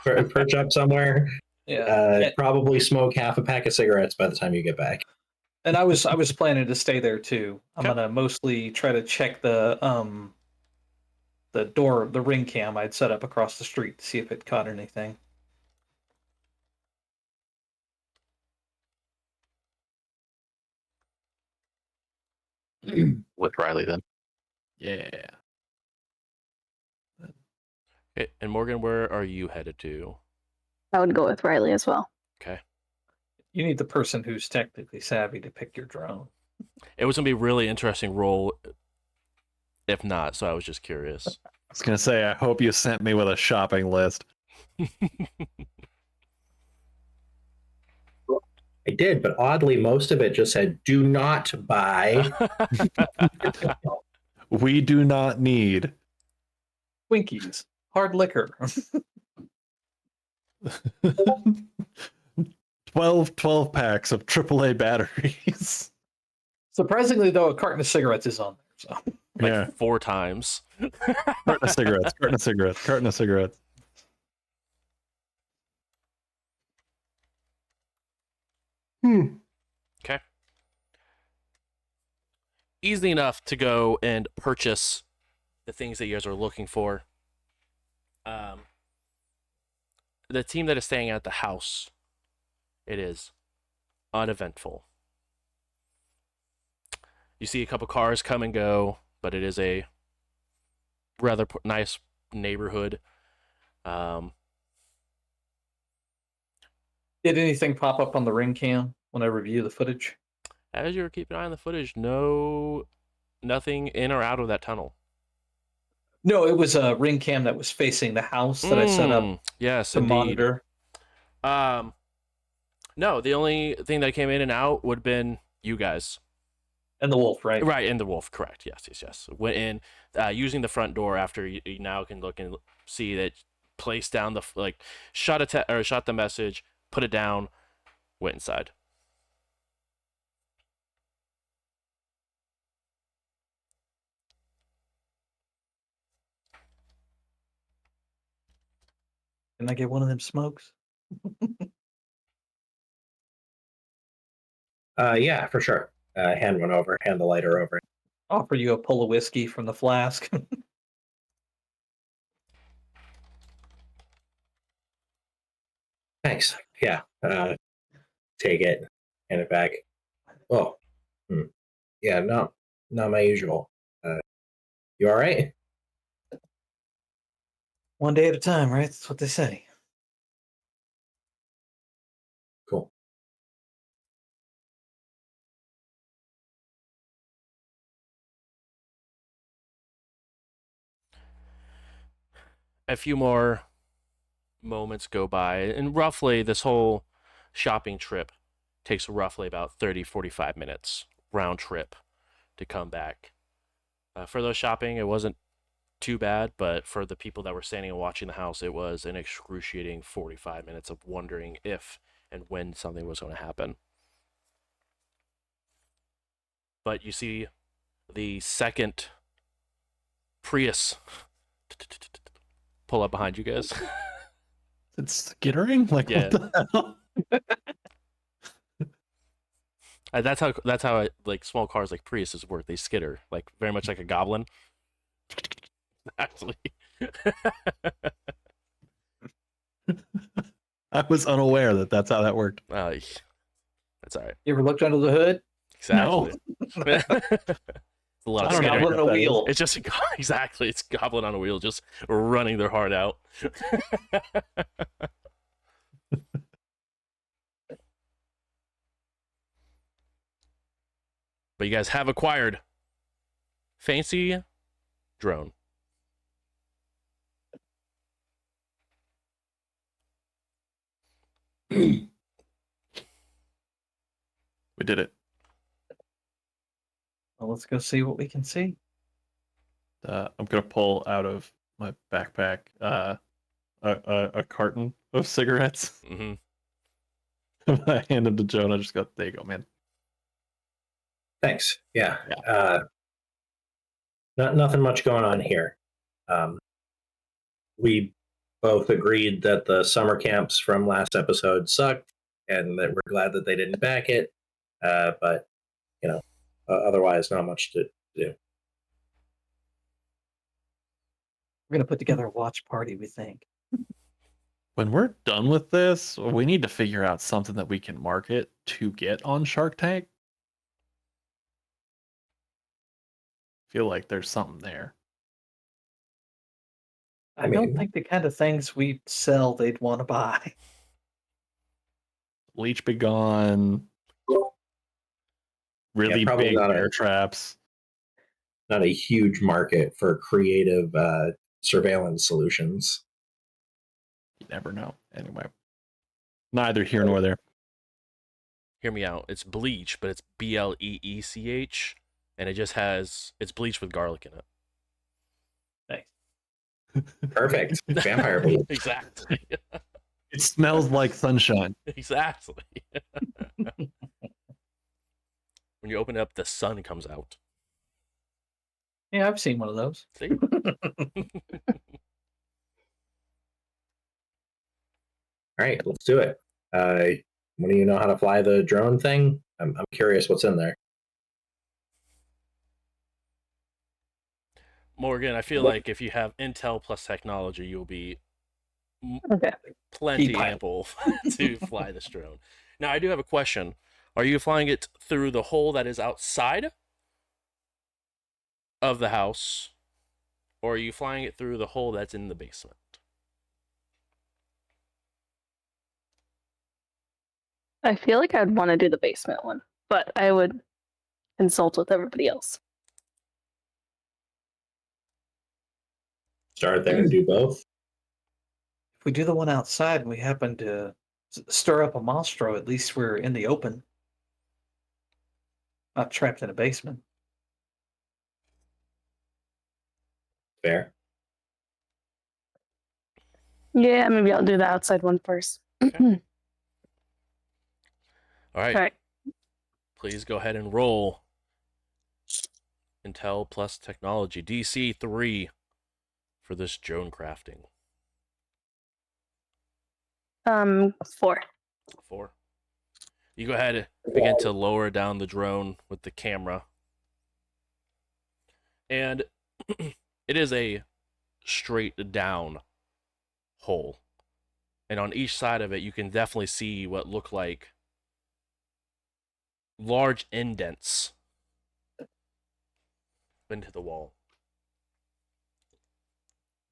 perch up somewhere. Yeah. Probably smoke half a pack of cigarettes by the time you get back. And I was planning to stay there too. I'm Okay. gonna mostly try to check the ring cam I'd set up across the street to see if it caught anything. With Riley, then. Yeah. Okay, and Morgan, where are you headed to? I would go with Riley as well. Okay. You need the person who's technically savvy to pick your drone. It was gonna be a really interesting role, if not. So I was just curious. I was gonna say, I hope you sent me with a shopping list. I did, but oddly, most of it just said, "Do not buy." We do not need Twinkies, hard liquor. 12 packs of AAA batteries. Surprisingly, though, a carton of cigarettes is on there. So Like Yeah. 4 times. Carton of cigarettes. Carton of cigarettes. Carton of cigarettes. Okay. Easy enough to go and purchase the things that you guys are looking for. The team that is staying at the house, it is uneventful. You see a couple cars come and go, but it is a rather nice neighborhood. did anything pop up on the ring cam when I review the footage? As you're keeping an eye on the footage, nothing in or out of that tunnel. No, it was a ring cam that was facing the house that I set up Yes, to indeed. monitor. No, the only thing that came in and out would have been you guys. And the wolf, right? Right, and the wolf, correct. Yes. Went in using the front door after you now can look and see that placed down the shot the message, put it down, went inside. Can I get one of them smokes? Yeah, for sure. Hand the lighter over. Offer you a pull of whiskey from the flask. Thanks. Yeah. Take it. Hand it back. Oh. Yeah, not my usual. You all right? One day at a time, right? That's what they say. Cool. A few more moments go by, and roughly this whole shopping trip takes roughly about 30-45 minutes round trip to come back. For those shopping, it wasn't too bad, but for the people that were standing and watching the house, it was an excruciating 45 minutes of wondering if and when something was going to happen. But you see the second Prius pull up behind you guys. It's skittering? Like, Yeah. what the hell? That's how like small cars like Priuses work. They skitter like very much like a goblin. Actually, I was unaware that that's how that worked. that's all right. You ever looked under the hood? Exactly. It's a lot of I don't know skittering. what Goblin on a that is. wheel. It's just exactly. It's goblin on a wheel, just running their heart out. But you guys have acquired fancy drone. We did it. Well, let's go see what we can see. I'm gonna pull out of my backpack a carton of cigarettes. Hmm. I hand them to Joe, and I just go, "There you go, man." Thanks. Yeah. Nothing much going on here. We both agreed that the summer camps from last episode sucked, and that we're glad that they didn't back it. But otherwise, not much to do. We're gonna put together a watch party, we think. When we're done with this, we need to figure out something that we can market to get on Shark Tank. Feel like there's something there. I don't think the kind of things we sell they'd want to buy. Leech be gone. Really probably big not bear traps. Not a huge market for creative surveillance solutions. You never know. Anyway, neither here nor there. Hear me out. It's bleach, but it's Bleech, and it's bleach with garlic in it. Perfect. Vampire bleach. Exactly. It smells like sunshine. Exactly. When you open it up, the sun comes out. Yeah, I've seen one of those. See? All right, let's do it. When do you know how to fly the drone thing? I'm curious what's in there. Morgan, I feel like if you have intel plus technology, you'll be Okay. plenty Keep pilot. ample to fly this drone. Now, I do have a question. Are you flying it through the hole that is outside of the house, or are you flying it through the hole that's in the basement? I feel like I'd want to do the basement one, but I would consult with everybody else. Start there and do both. If we do the one outside, we happen to stir up a monstro. At least we're in the open, not trapped in a basement. Fair. Yeah, maybe I'll do the outside one first. Okay. All right. All right. Please go ahead and roll. Intel plus technology. DC 3 for this drone crafting. 4. 4. You go ahead and begin to lower down the drone with the camera. And it is a straight down hole. And on each side of it, you can definitely see what look like large indents into the wall.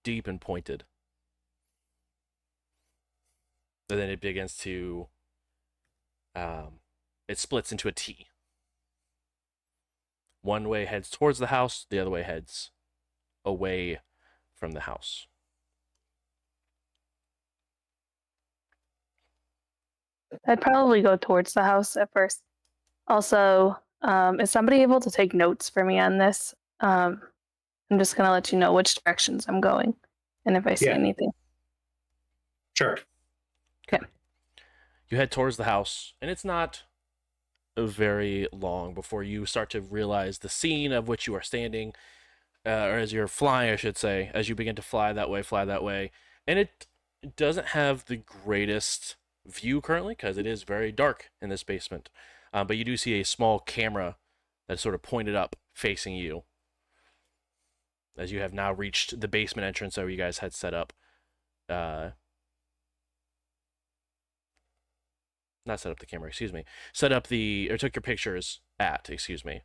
Deep and pointed. And then it begins to it splits into a T. One way heads towards the house, the other way heads away from the house. I'd probably go towards the house at first. Also, is somebody able to take notes for me on this? I'm just going to let you know which directions I'm going and if I see Yeah. anything. Sure. You head towards the house, and it's not very long before you start to realize the scene of which you are standing, or as you're flying, I should say, as you begin to fly that way. And it doesn't have the greatest view currently because it is very dark in this basement. But you do see a small camera that's sort of pointed up facing you as you have now reached the basement entrance that you guys had set up. Not set up the camera, excuse me. Set up or took your pictures at, excuse me,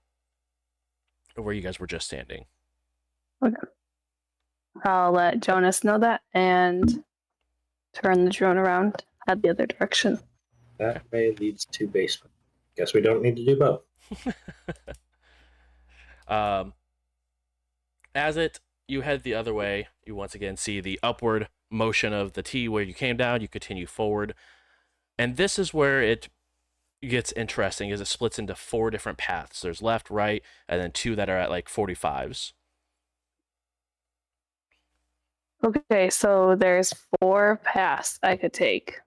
where you guys were just standing. Okay. I'll let Jonas know that and turn the drone around, head the other direction. That way leads to basement. Guess we don't need to do both. As you head the other way, you once again see the upward motion of the T where you came down. You continue forward, and this is where it gets interesting, as it splits into 4 different paths. There's left, right, and then 2 that are at like 45s. Okay, so there's 4 paths I could take.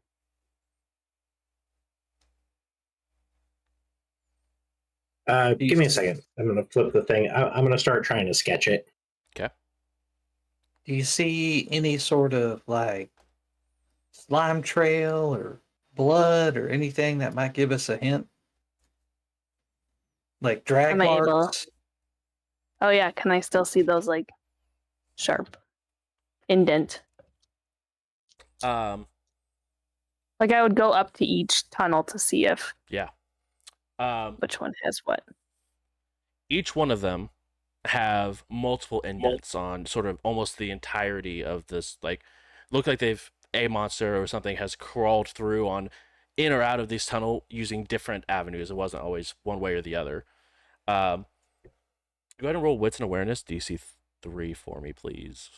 Give me a second. I'm going to flip the thing. I'm going to start trying to sketch it. Okay. Do you see any sort of like slime trail or blood or anything that might give us a hint? Like drag Am I able- marks? Oh yeah, can I still see those like sharp indent? Um, Like I would go up to each tunnel to see if yeah. which one has what. Each one of them have multiple indents on sort of almost the entirety of this. Like, look like a monster or something has crawled through on in or out of this tunnel using different avenues. It wasn't always one way or the other. Go ahead and roll wits and awareness DC 3 for me, please.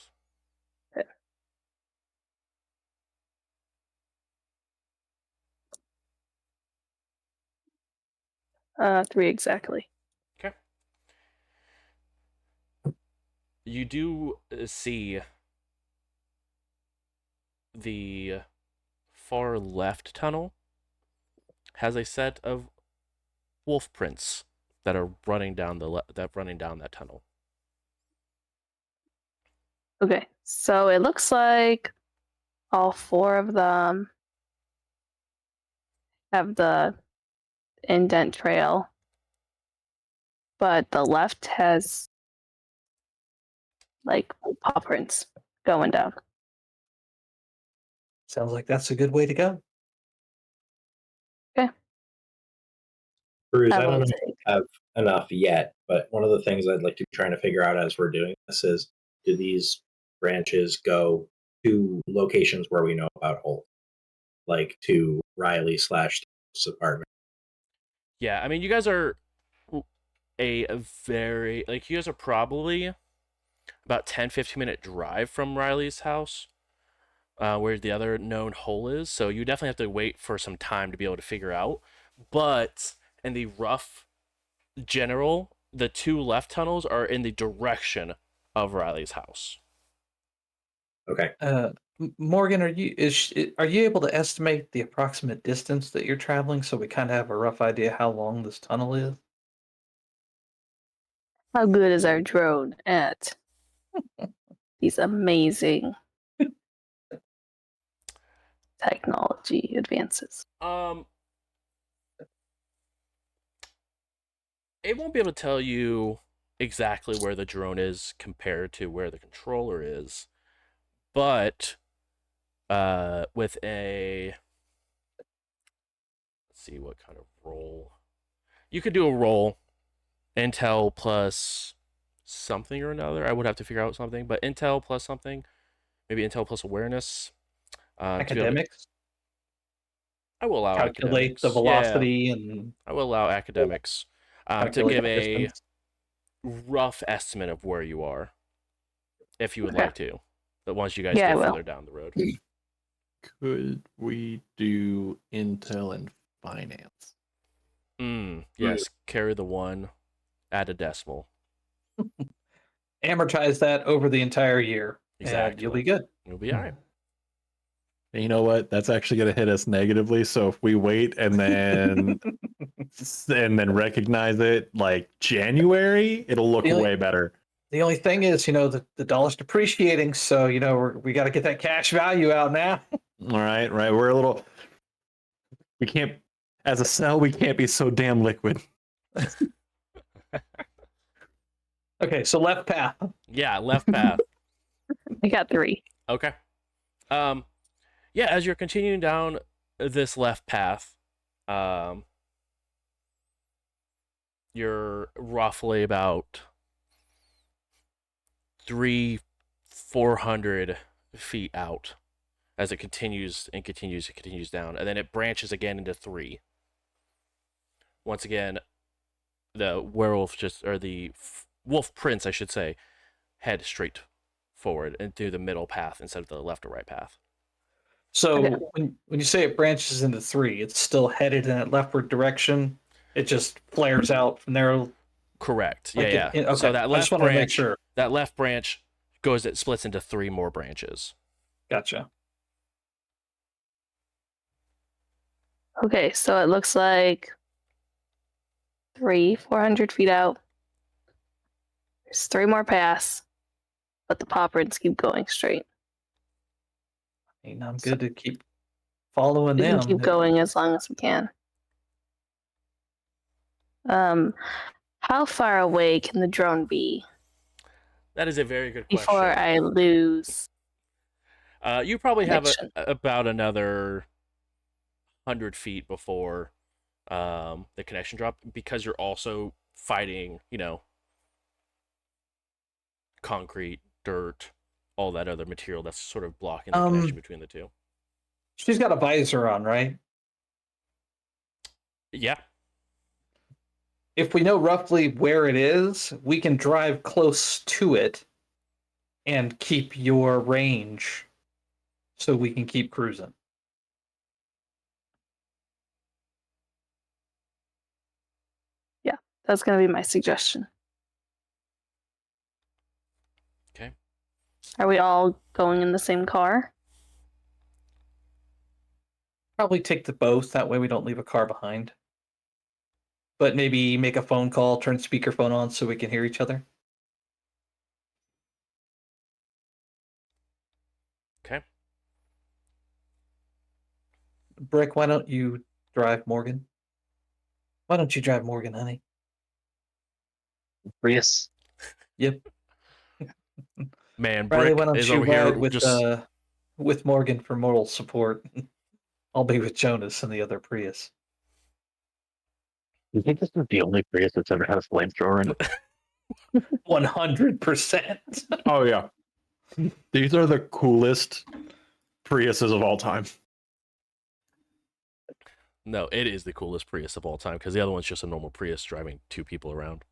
Okay. 3 exactly. Okay. You do see the far left tunnel has a set of wolf prints that are running down that tunnel. Okay, so it looks like all 4 of them have the indent trail, but the left has like paw prints going down. Sounds like that's a good way to go. Bruce, I I don't will know if take. I have enough yet, but one of the things I'd like to be trying to figure out as we're doing this is, do these branches go to locations where we know about Holt? Like to Riley / apartment? Yeah, I mean, you guys are a very, like, you guys are probably about 10-15 minute drive from Riley's house, where the other known hole is. So you definitely have to wait for some time to be able to figure out. But in the rough general, the 2 left tunnels are in the direction of Riley's house. Okay. Morgan, are you able to estimate the approximate distance that you're traveling so we kind of have a rough idea how long this tunnel is? How good is our drone at these amazing technology advances? It won't be able to tell you exactly where the drone is compared to where the controller is, but with a, let's see what kind of roll you could do. A roll intel plus something or another. I would have to figure out something, but intel plus something, maybe intel plus awareness. Academics? I will allow Calculate academics. the Yeah, velocity and I will allow academics to calculate give the a distance. rough estimate of where you are, if you would Okay. like to. But once you guys Yeah, I get will. further down the road. Could we do intel and finance? Yes, carry the 1, add a decimal. Amortize that over the entire year, and you'll be good. You'll be all right. And you know what? That's actually going to hit us negatively. So if we wait and then recognize it like January, it'll look Really? way better. The only thing is, the dollar's depreciating, so we got to get that cash value out now. All right, right. We're a little. We can't. As a cell, we can't be so damn liquid. Okay, so left path. Yeah, left path. I got 3. Okay. Yeah, as you're continuing down this left path, you're roughly about 400 feet out as it continues and continues and continues down, and then it branches again into 3. Once again, the werewolf the wolf prince, I should say, head straight forward and through the middle path instead of the left or right path. So Okay. when you say it branches into 3, it's still headed in that leftward direction. It just flares out from there. Correct. Like yeah. okay. So that I left just wanted to make branch, sure. that left branch it splits into 3 more branches. Gotcha. Okay, so it looks like 400 feet out. There's 3 more paths, but the paw prints keep going straight. I mean, I'm good to keep following We can them. keep going as long as we can. How far away can the drone be That is a very good question. before I lose? You probably have connection? about another 100 feet before the connection drop, because you're also fighting, concrete, dirt, all that other material that's sort of blocking the connection between the two. She's got a visor on, right? Yeah. If we know roughly where it is, we can drive close to it and keep your range so we can keep cruising. That's going to be my suggestion. Okay. Are we all going in the same car? Probably take the both. That way we don't leave a car behind. But maybe make a phone call, turn speakerphone on so we can hear each other. Okay. Brick, why don't you drive Morgan? Why don't you drive Morgan, honey? Prius. Yep. Man, Riley, Brick why don't is you over here ride with Morgan for moral support? I'll be with Jonas and the other Prius. You think this is the only Prius that's ever had a flamethrower in it? 100%. Oh yeah, these are the coolest Priuses of all time. No, it is the coolest Prius of all time, because the other one's just a normal Prius driving 2 people around.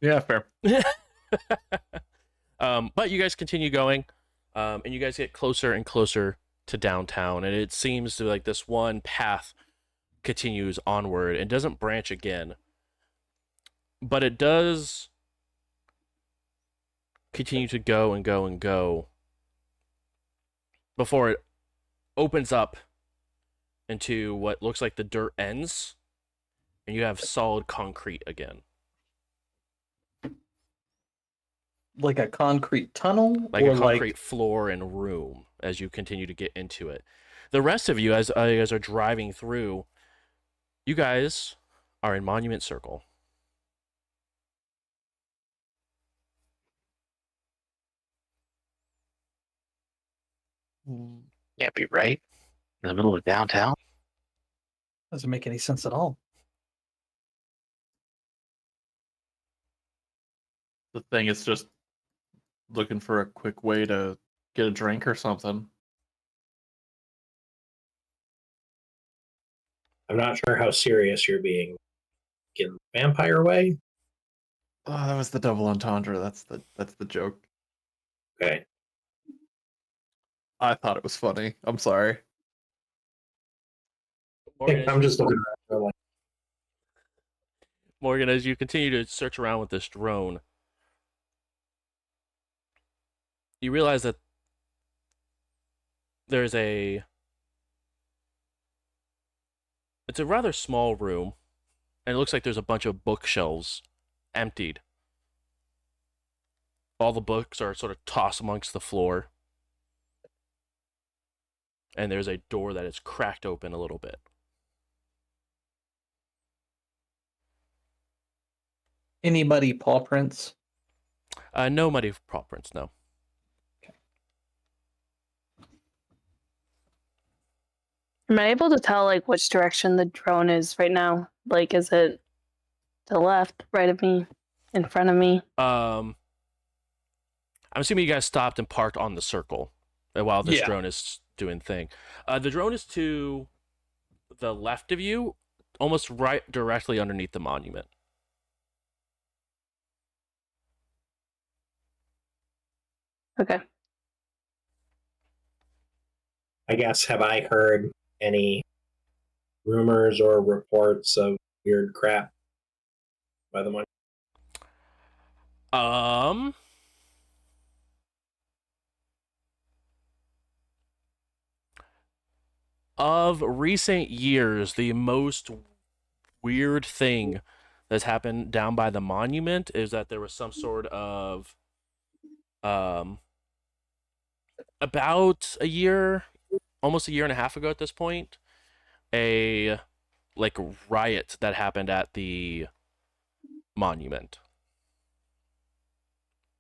Yeah, fair. But you guys continue going, and you guys get closer and closer to downtown, and it seems to like this one path continues onward and doesn't branch again, but it does continue to go and go and go before it opens up into what looks like the dirt ends, and you have solid concrete again. Like a concrete tunnel? Like or a concrete floor and room as you continue to get into it. The rest of you, as you guys are driving through, you guys are in Monument Circle. Can't be right. In the middle of downtown. Doesn't make any sense at all. The thing is just looking for a quick way to get a drink or something. I'm not sure how serious you're being in the vampire way. Oh, that was the double entendre. That's the joke. Okay. I thought it was funny. I'm sorry. I'm just looking around for like, Morgan, as you continue to search around with this drone, you realize that it's a rather small room, and it looks like there's a bunch of bookshelves emptied. All the books are sort of tossed amongst the floor. and there's a door that is cracked open a little bit. Any muddy paw prints? No muddy paw prints, no. Am I able to tell like which direction the drone is right now? Like, is it to the left, right of me, in front of me? I'm assuming you guys stopped and parked on the circle while this Yeah. drone is doing thing. The drone is to the left of you, almost right directly underneath the monument. Okay. I guess, have I heard any rumors or reports of weird crap by the money? Of recent years, the most weird thing that's happened down by the monument is that there was some sort of about a year, almost a year and a half ago at this point, a like riot that happened at the monument.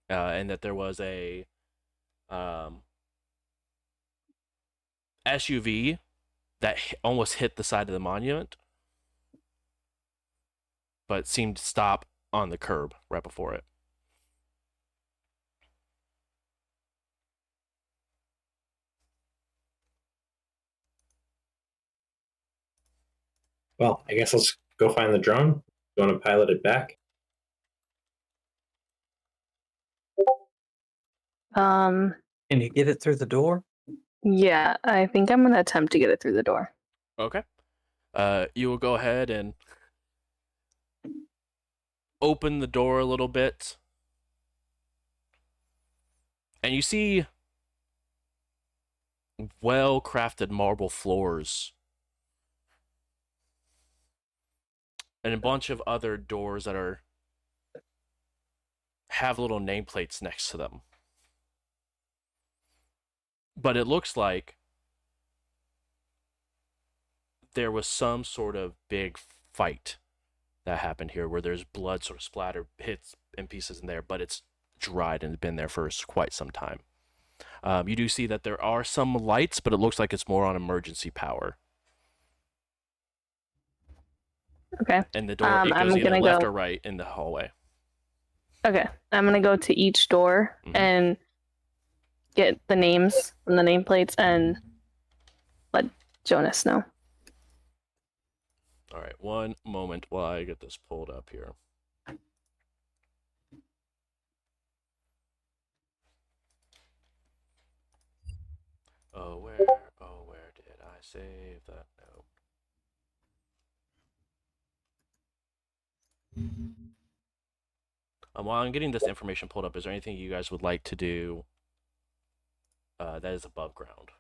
And that there was a SUV that almost hit the side of the monument, but seemed to stop on the curb right before it. Well, I guess let's go find the drone. You want to pilot it back? Um, Can you get it through the door? yeah, I think I'm gonna attempt to get it through the door. Okay. You will go ahead and open the door a little bit, and you see well-crafted marble floors and a bunch of other doors that have little nameplates next to them. But it looks like there was some sort of big fight that happened here where there's blood sort of splatter hits and pieces in there, but it's dried and been there for quite some time. You do see that there are some lights, but it looks like it's more on emergency power. Okay. And the door, it I'm goes either gonna left go. or right in the hallway. Okay, I'm gonna go to each door Mhm. and get the names from the nameplates and let Jonas know. All right, one moment while I get this pulled up here. Where did I save that note? While I'm getting this information pulled up, is there anything you guys would like to do that is above ground?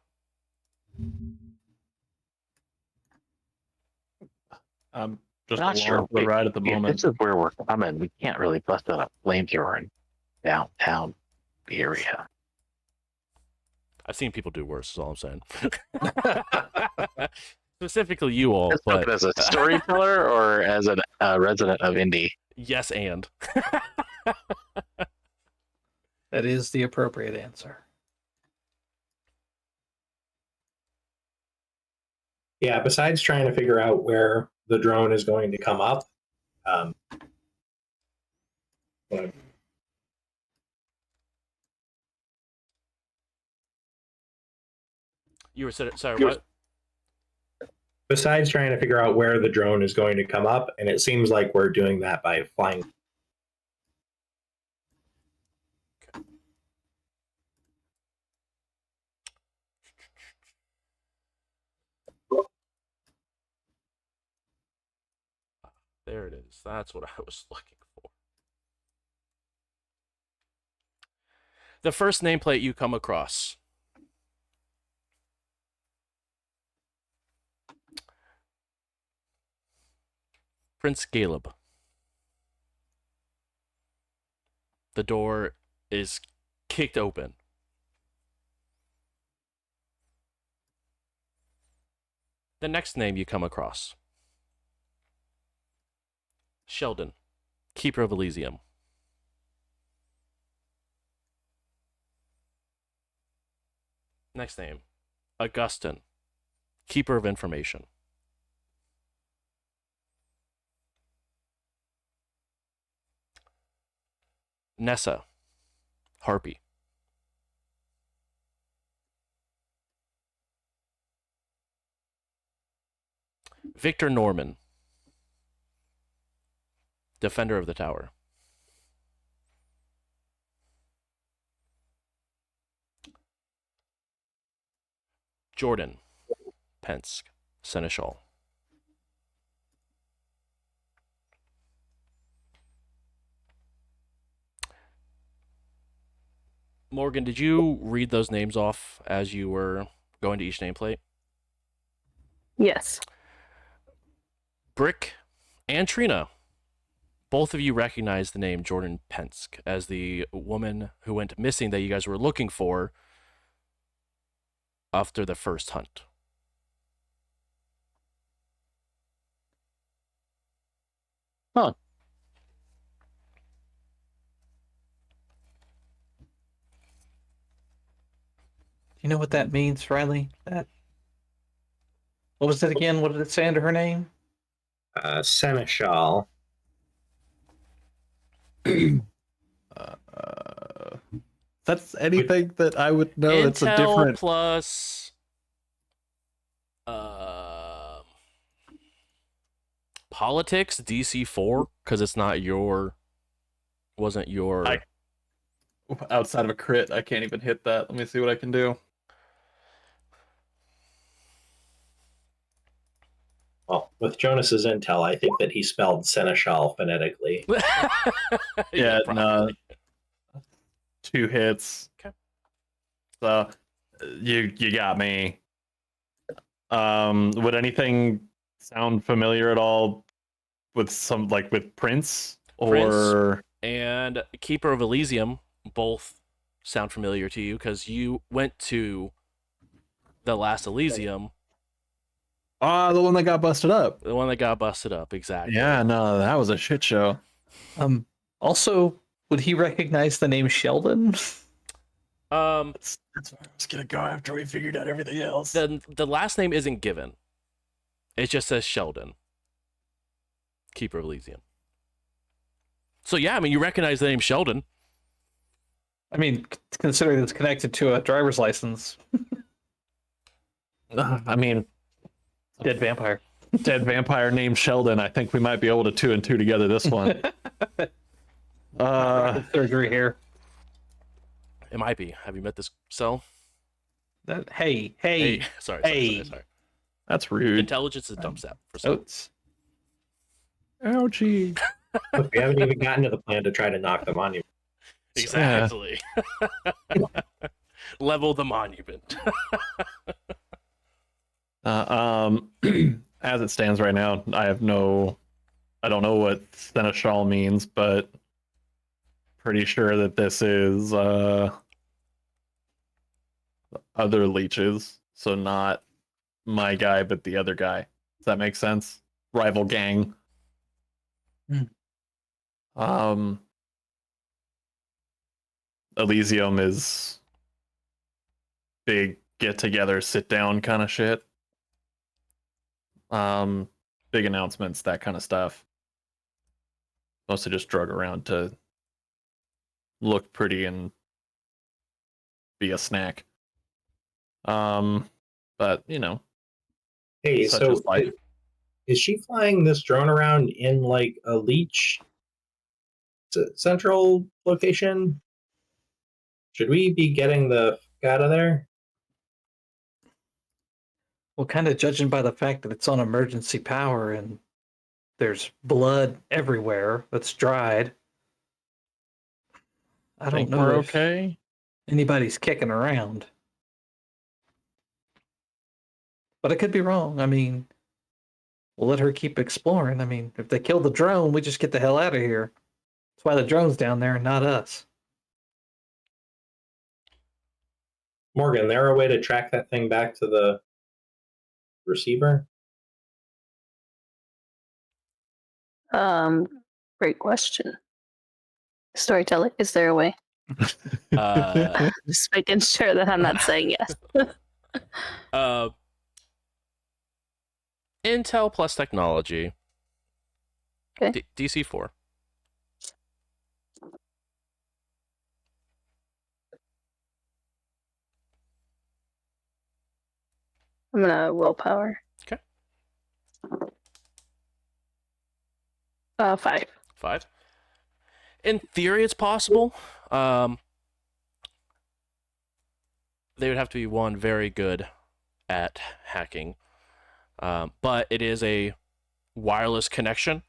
I'm just Not along sure. for the ride at the Yeah, moment. this is where we're coming. We can't really bust out a flamethrower in downtown area. I've seen people do worse, is all I'm saying. Specifically you all, As but as a storyteller or as a resident of Indy. yes and. That is the appropriate answer. Yeah, besides trying to figure out where the drone is going to come up, what You were sorry, what? besides trying to figure out where the drone is going to come up, and it seems like we're doing that by flying. There it is. That's what I was looking for. The first nameplate you come across. Prince Caleb. The door is kicked open. The next name you come across. Sheldon, Keeper of Elysium. Next name. Augustine, Keeper of Information. Nessa, Harpy. Victor Norman, Defender of the Tower. Jordan, Pensk, Seneschal. Morgan, did you read those names off as you were going to each nameplate? Yes. Brick and Trina, both of you recognize the name Jordan Pensk as the woman who went missing that you guys were looking for after the first hunt. Huh. Do you know what that means, Riley? That. What was it again? What did it say under her name? Seneschal. That's anything that I would know. Intel It's a different. plus politics DC4 because it's not your wasn't your Outside of a crit, I can't even hit that. Let me see what I can do. Well, with Jonas's intel, I think that he spelled Seneschal phonetically. Yeah, no. probably. 2 hits. Okay. So you got me. Would anything sound familiar at all with with Prince or And Keeper of Elysium both sound familiar to you because you went to the last Elysium, the one that got busted up? the one that got busted up, exactly. Yeah, no, that was a shit show. Also, would he recognize the name Sheldon? That's where I was gonna go after we figured out everything else. The last name isn't given. It just says Sheldon, Keeper of Elysium. So yeah, I mean, you recognize the name Sheldon. I mean, considering it's connected to a driver's license. I mean, Dead vampire. dead vampire named Sheldon. I think we might be able to 2 and 2 together this one. Surgery here. It might be. Have you met this cell? Hey. Sorry. That's rude. Intelligence is dump stat for some. Notes. Ouchie. Look, we haven't even gotten to the plan to try to knock the monument. Exactly. Level the monument. As it stands right now, I don't know what Seneschal means, but pretty sure that this is other leeches, so not my guy, but the other guy. Does that make sense? Rival gang. Elysium is big get together, sit down kind of shit. Big announcements, that kind of stuff. Mostly just drug around to look pretty and be a snack. But you know, Hey, such so is life. is she flying this drone around in like a leech central location? Should we be getting the fuck out of there? Well, kind of judging by the fact that it's on emergency power and there's blood everywhere that's dried. I don't Think know we're if okay. anybody's kicking around. But I could be wrong. I mean, we'll let her keep exploring. I mean, if they kill the drone, we just get the hell out of here. That's why the drone's down there and not us. Morgan, there a way to track that thing back to the receiver? Great question. Storyteller, is there a way? Uh, Just making sure that I'm not saying yes. uh, Intel plus technology. Okay. DC 4. I'm gonna willpower. Okay. 5. 5. In theory, it's possible. They would have to be one very good at hacking, but it is a wireless connection.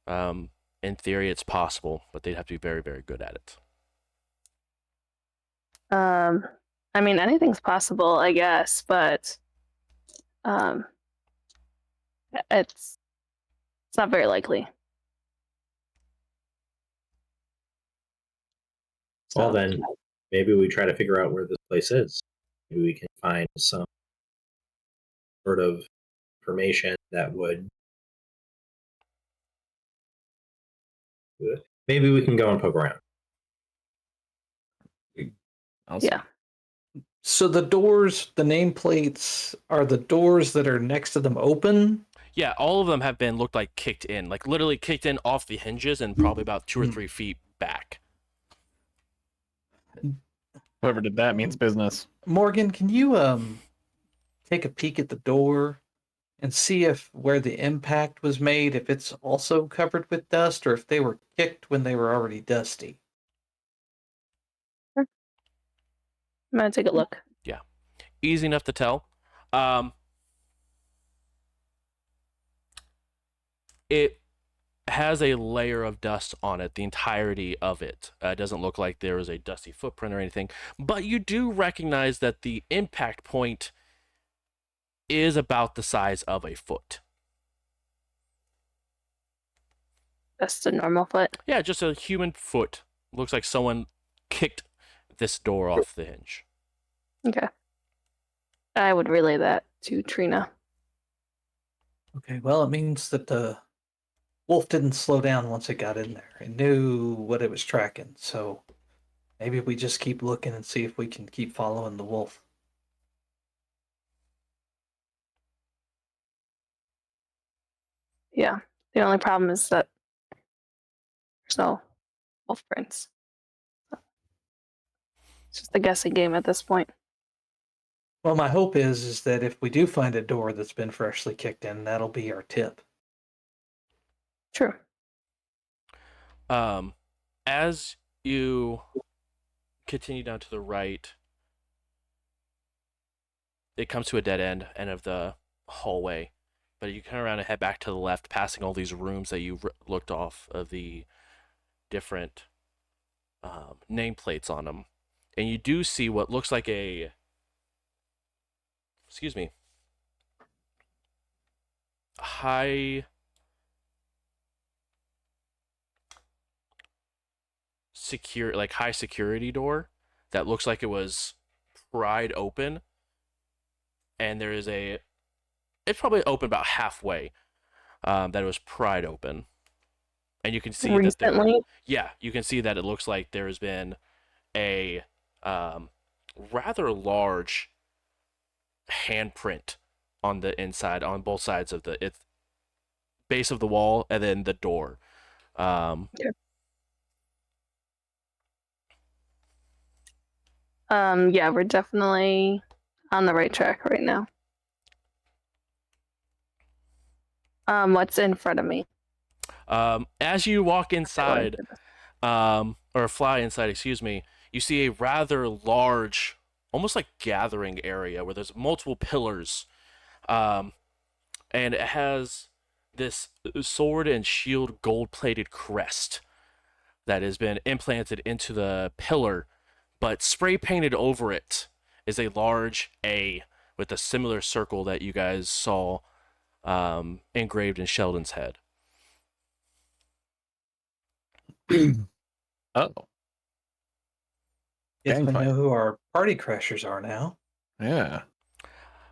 In theory, it's possible, but they'd have to be very, very good at it. I mean, anything's possible, I guess, but um, it's not very likely. Well, So, then maybe we try to figure out where this place is. Maybe we can find some sort of information that would. Maybe we can go and poke around. yeah. So the doors, the nameplates, are the doors that are next to them open? Yeah, all of them have been looked like kicked in, like literally kicked in off the hinges and probably about 2 or 3 feet back. Whoever did that means business. Morgan, can you take a peek at the door and see if where the impact was made, if it's also covered with dust or if they were kicked when they were already dusty? I'm gonna take a look. Easy enough to tell. It has a layer of dust on it, the entirety of it. It doesn't look like there is a dusty footprint or anything, but you do recognize that the impact point is about the size of a foot. That's the normal foot. Yeah, just a human foot. Looks like someone kicked this door off the hinge. Okay. I would relay that to Trina. Okay, well, it means that the wolf didn't slow down once it got in there. It knew what it was tracking, so maybe we just keep looking and see if we can keep following the wolf. Yeah. The only problem is that there's no wolf prints. It's just a guessing game at this point. Well, my hope is that if we do find a door that's been freshly kicked in, that'll be our tip. True. As you continue down to the right, it comes to a dead end of the hallway, but you turn around and head back to the left, passing all these rooms that you looked off of the different nameplates on them, and you do see what looks like a high security door that looks like it was pried open, and there is it's probably open about halfway, that it was pried open, and you can see Recently? you can see that it looks like there has been a rather large handprint on the inside, on both sides of the base of the wall, and then the door. Yeah, we're definitely on the right track right now. What's in front of me? As you walk inside, or fly inside, excuse me, you see a rather large, almost like gathering area where there's multiple pillars, and it has this sword and shield gold-plated crest that has been implanted into the pillar, but spray painted over it is a large A with a similar circle that you guys saw engraved in Sheldon's head. Oh, Yes, Gang we fight. know who our party crashers are now. yeah.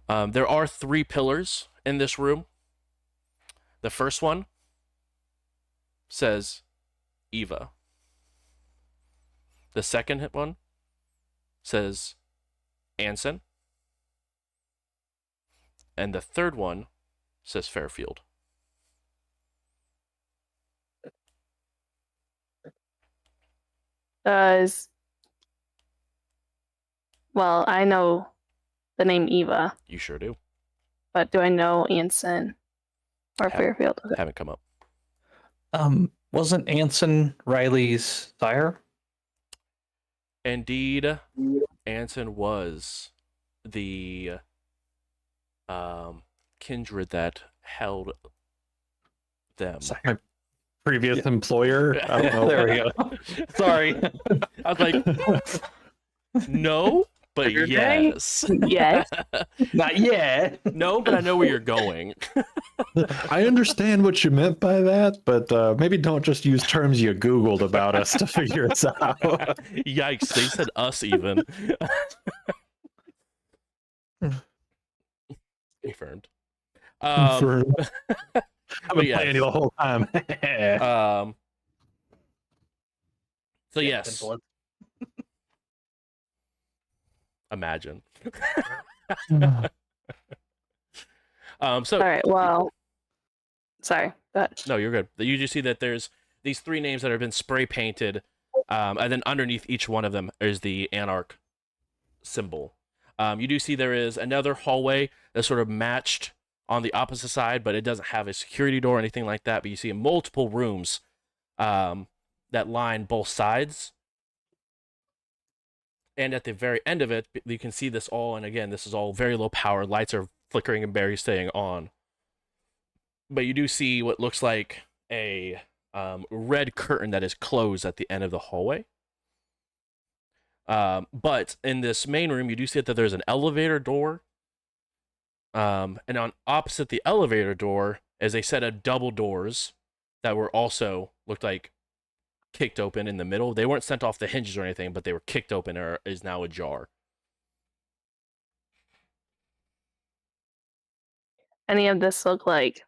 There are 3 pillars in this room. The first one says Eva. The second one says Anson. And the third one says Fairfield. Does well, I know the name Eva, You sure do. but do I know Anson or Haven't- Fairfield? Okay. Haven't come up. Wasn't Anson Riley's sire? Indeed, Anson was the kindred that held them. My previous employer. I don't know. There we go. Sorry. I was like, no, but Okay. yes. Yes. Not yet. No, but I know where you're going. I understand what you meant by that, but maybe don't just use terms you Googled about us to figure us out. Yikes, they said us even. Confirmed. I've but been yes. playing you the whole time. So yes, imagine. So All right. Well, sorry. Go ahead. no, you're good. You just see that there's these three names that have been spray painted, and then underneath each one of them is the Anarch symbol. You do see there is another hallway that's sort of matched on the opposite side, but it doesn't have a security door or anything like that. But you see multiple rooms that line both sides. And at the very end of it, you can see this all, and again, this is all very low power. Lights are flickering and barely staying on. But you do see what looks like a red curtain that is closed at the end of the hallway. But in this main room, you do see that there's an elevator door. And on opposite the elevator door is a set of double doors that were also looked like kicked open in the middle. They weren't sent off the hinges or anything, but they were kicked open or is now ajar. Any of this look like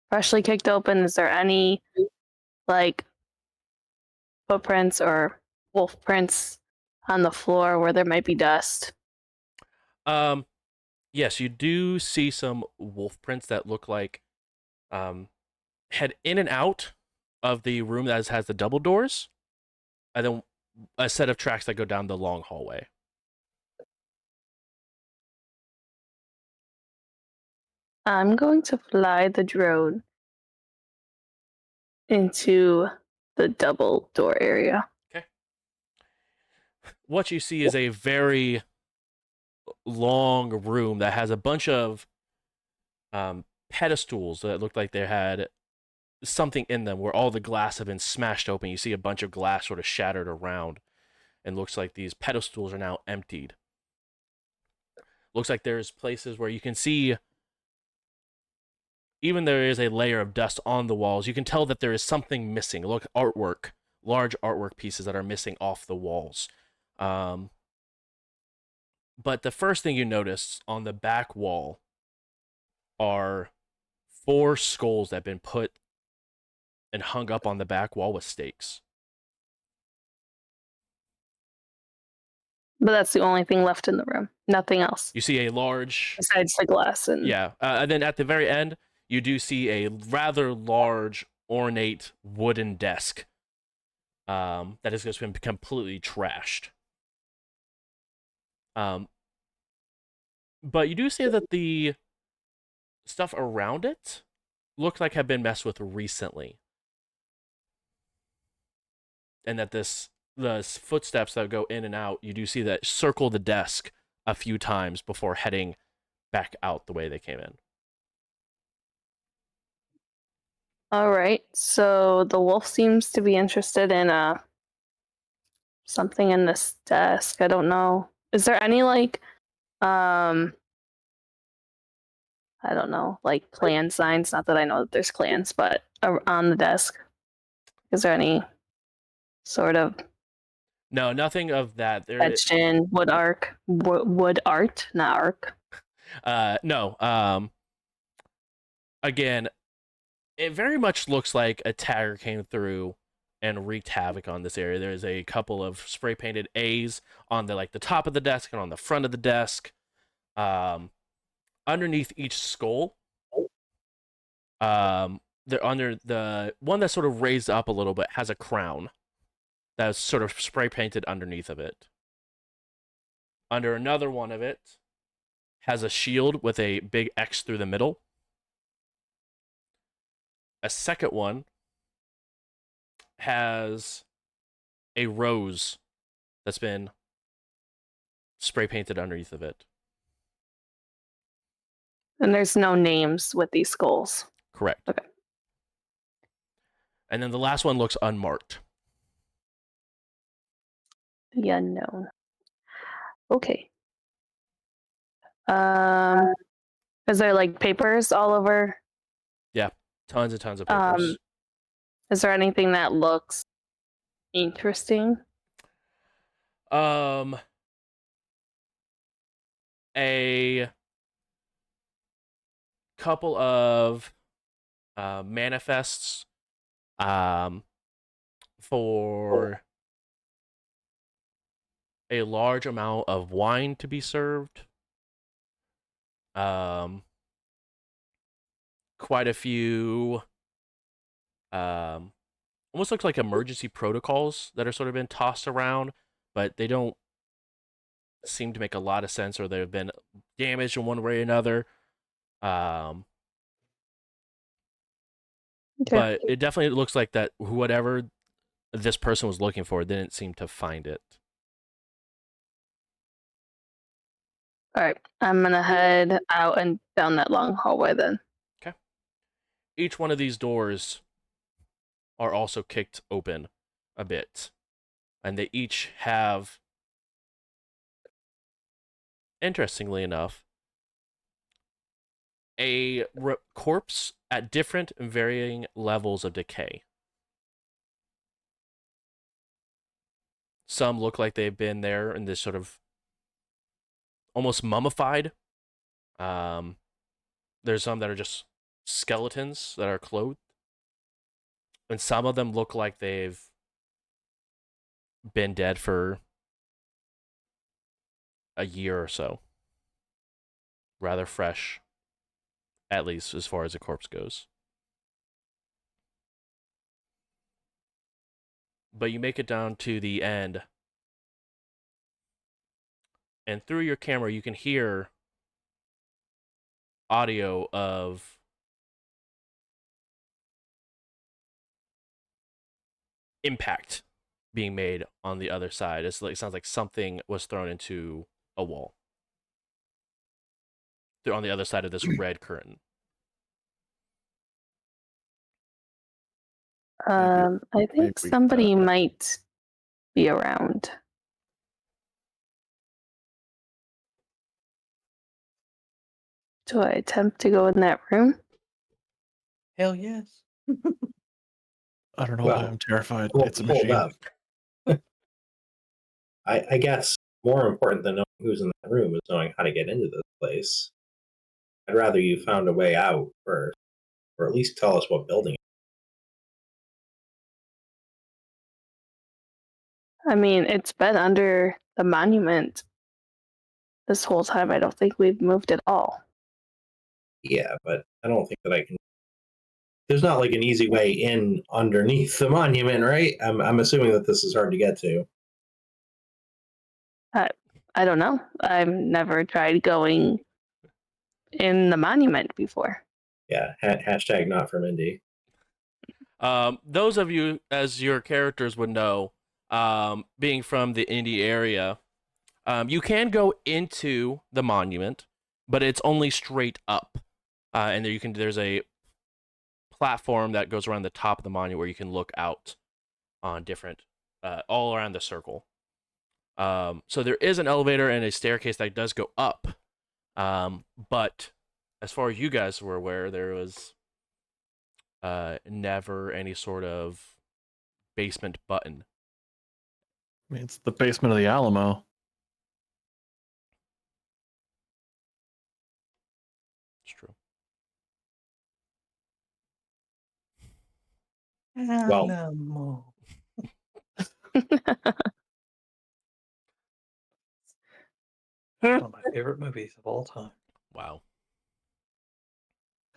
freshly kicked open? Is there any like footprints or wolf prints on the floor where there might be dust? Yes, you do see some wolf prints that look like head in and out of the room that has the double doors, and then a set of tracks that go down the long hallway. I'm going to fly the drone into the double door area. What you see is a very long room that has a bunch of pedestals that look like they had something in them where all the glass have been smashed open. You see a bunch of glass sort of shattered around, and looks like these pedestals are now emptied. Looks like there's places where you can see, even there is a layer of dust on the walls, you can tell that there is something missing. Look, artwork, large artwork pieces that are missing off the walls. But the first thing you notice on the back wall are 4 skulls that have been put and hung up on the back wall with stakes. But that's the only thing left in the room. Nothing else You see a large, besides the glass and yeah, and then at the very end, you do see a rather large, ornate wooden desk that has just been completely trashed. But you do see that the stuff around it look like have been messed with recently, and that the footsteps that go in and out, you do see that circle the desk a few times before heading back out the way they came in. All right. So the wolf seems to be interested in something in this desk. I don't know. Is there any like I don't know, like clan signs? Not that I know that there's clans, but on the desk. Is there any sort of No, nothing of that. There, etched in wood art, not arc? no. Again, It very much looks like a tagger came through and wreaked havoc on this area. There's a couple of spray painted A's on the top of the desk and on the front of the desk. Underneath each skull, they're under the one that's sort of raised up a little bit has a crown that's sort of spray painted underneath of it. Under another one of it has a shield with a big X through the middle. A second one has a rose that's been spray painted underneath of it. And there's no names with these skulls. Correct. Okay. And then the last one looks unmarked. The unknown. Okay. Is there like papers all over? Tons and tons of papers. Is there anything that looks interesting? A couple of manifests for a large amount of wine to be served. Quite a few almost looks like emergency protocols that are sort of been tossed around, but they don't seem to make a lot of sense, or they've been damaged in one way or another. Okay. But it definitely looks like that whatever this person was looking for didn't seem to find it. All right. I'm going to head out and down that long hallway then. Each one of these doors are also kicked open a bit, and they each have, interestingly enough, a corpse at different and varying levels of decay. Some look like they've been there in this sort of almost mummified. There's some that are just skeletons that are clothed. And some of them look like they've been dead for a year or so. Rather fresh, at least as far as a corpse goes. But you make it down to the end, and through your camera you can hear audio of impact being made on the other side. It sounds like something was thrown into a wall. They're on the other side of this red curtain. I maybe think somebody might be around. Do I attempt to go in that room? Hell yes. I don't know why Well, I'm terrified. Hold, It's a hold machine. up. I guess more important than knowing who's in that room is knowing how to get into this place. I'd rather you found a way out first, or at least tell us what building. I mean, it's been under the monument this whole time. I don't think we've moved at all. Yeah, but I don't think that I can. There's not like an easy way in underneath the monument, right? I'm assuming that this is hard to get to. I don't know. I've never tried going in the monument before. Yeah, hashtag not from Indy. Those of you, as your characters would know, being from the Indy area, you can go into the monument, but it's only straight up. And there's a platform that goes around the top of the monument where you can look out on different, all around the circle. So there is an elevator and a staircase that does go up. But as far as you guys were aware, there was never any sort of basement button. I mean, it's the basement of the Alamo. It's true. Well- Animal. One of my favorite movies of all time. Wow.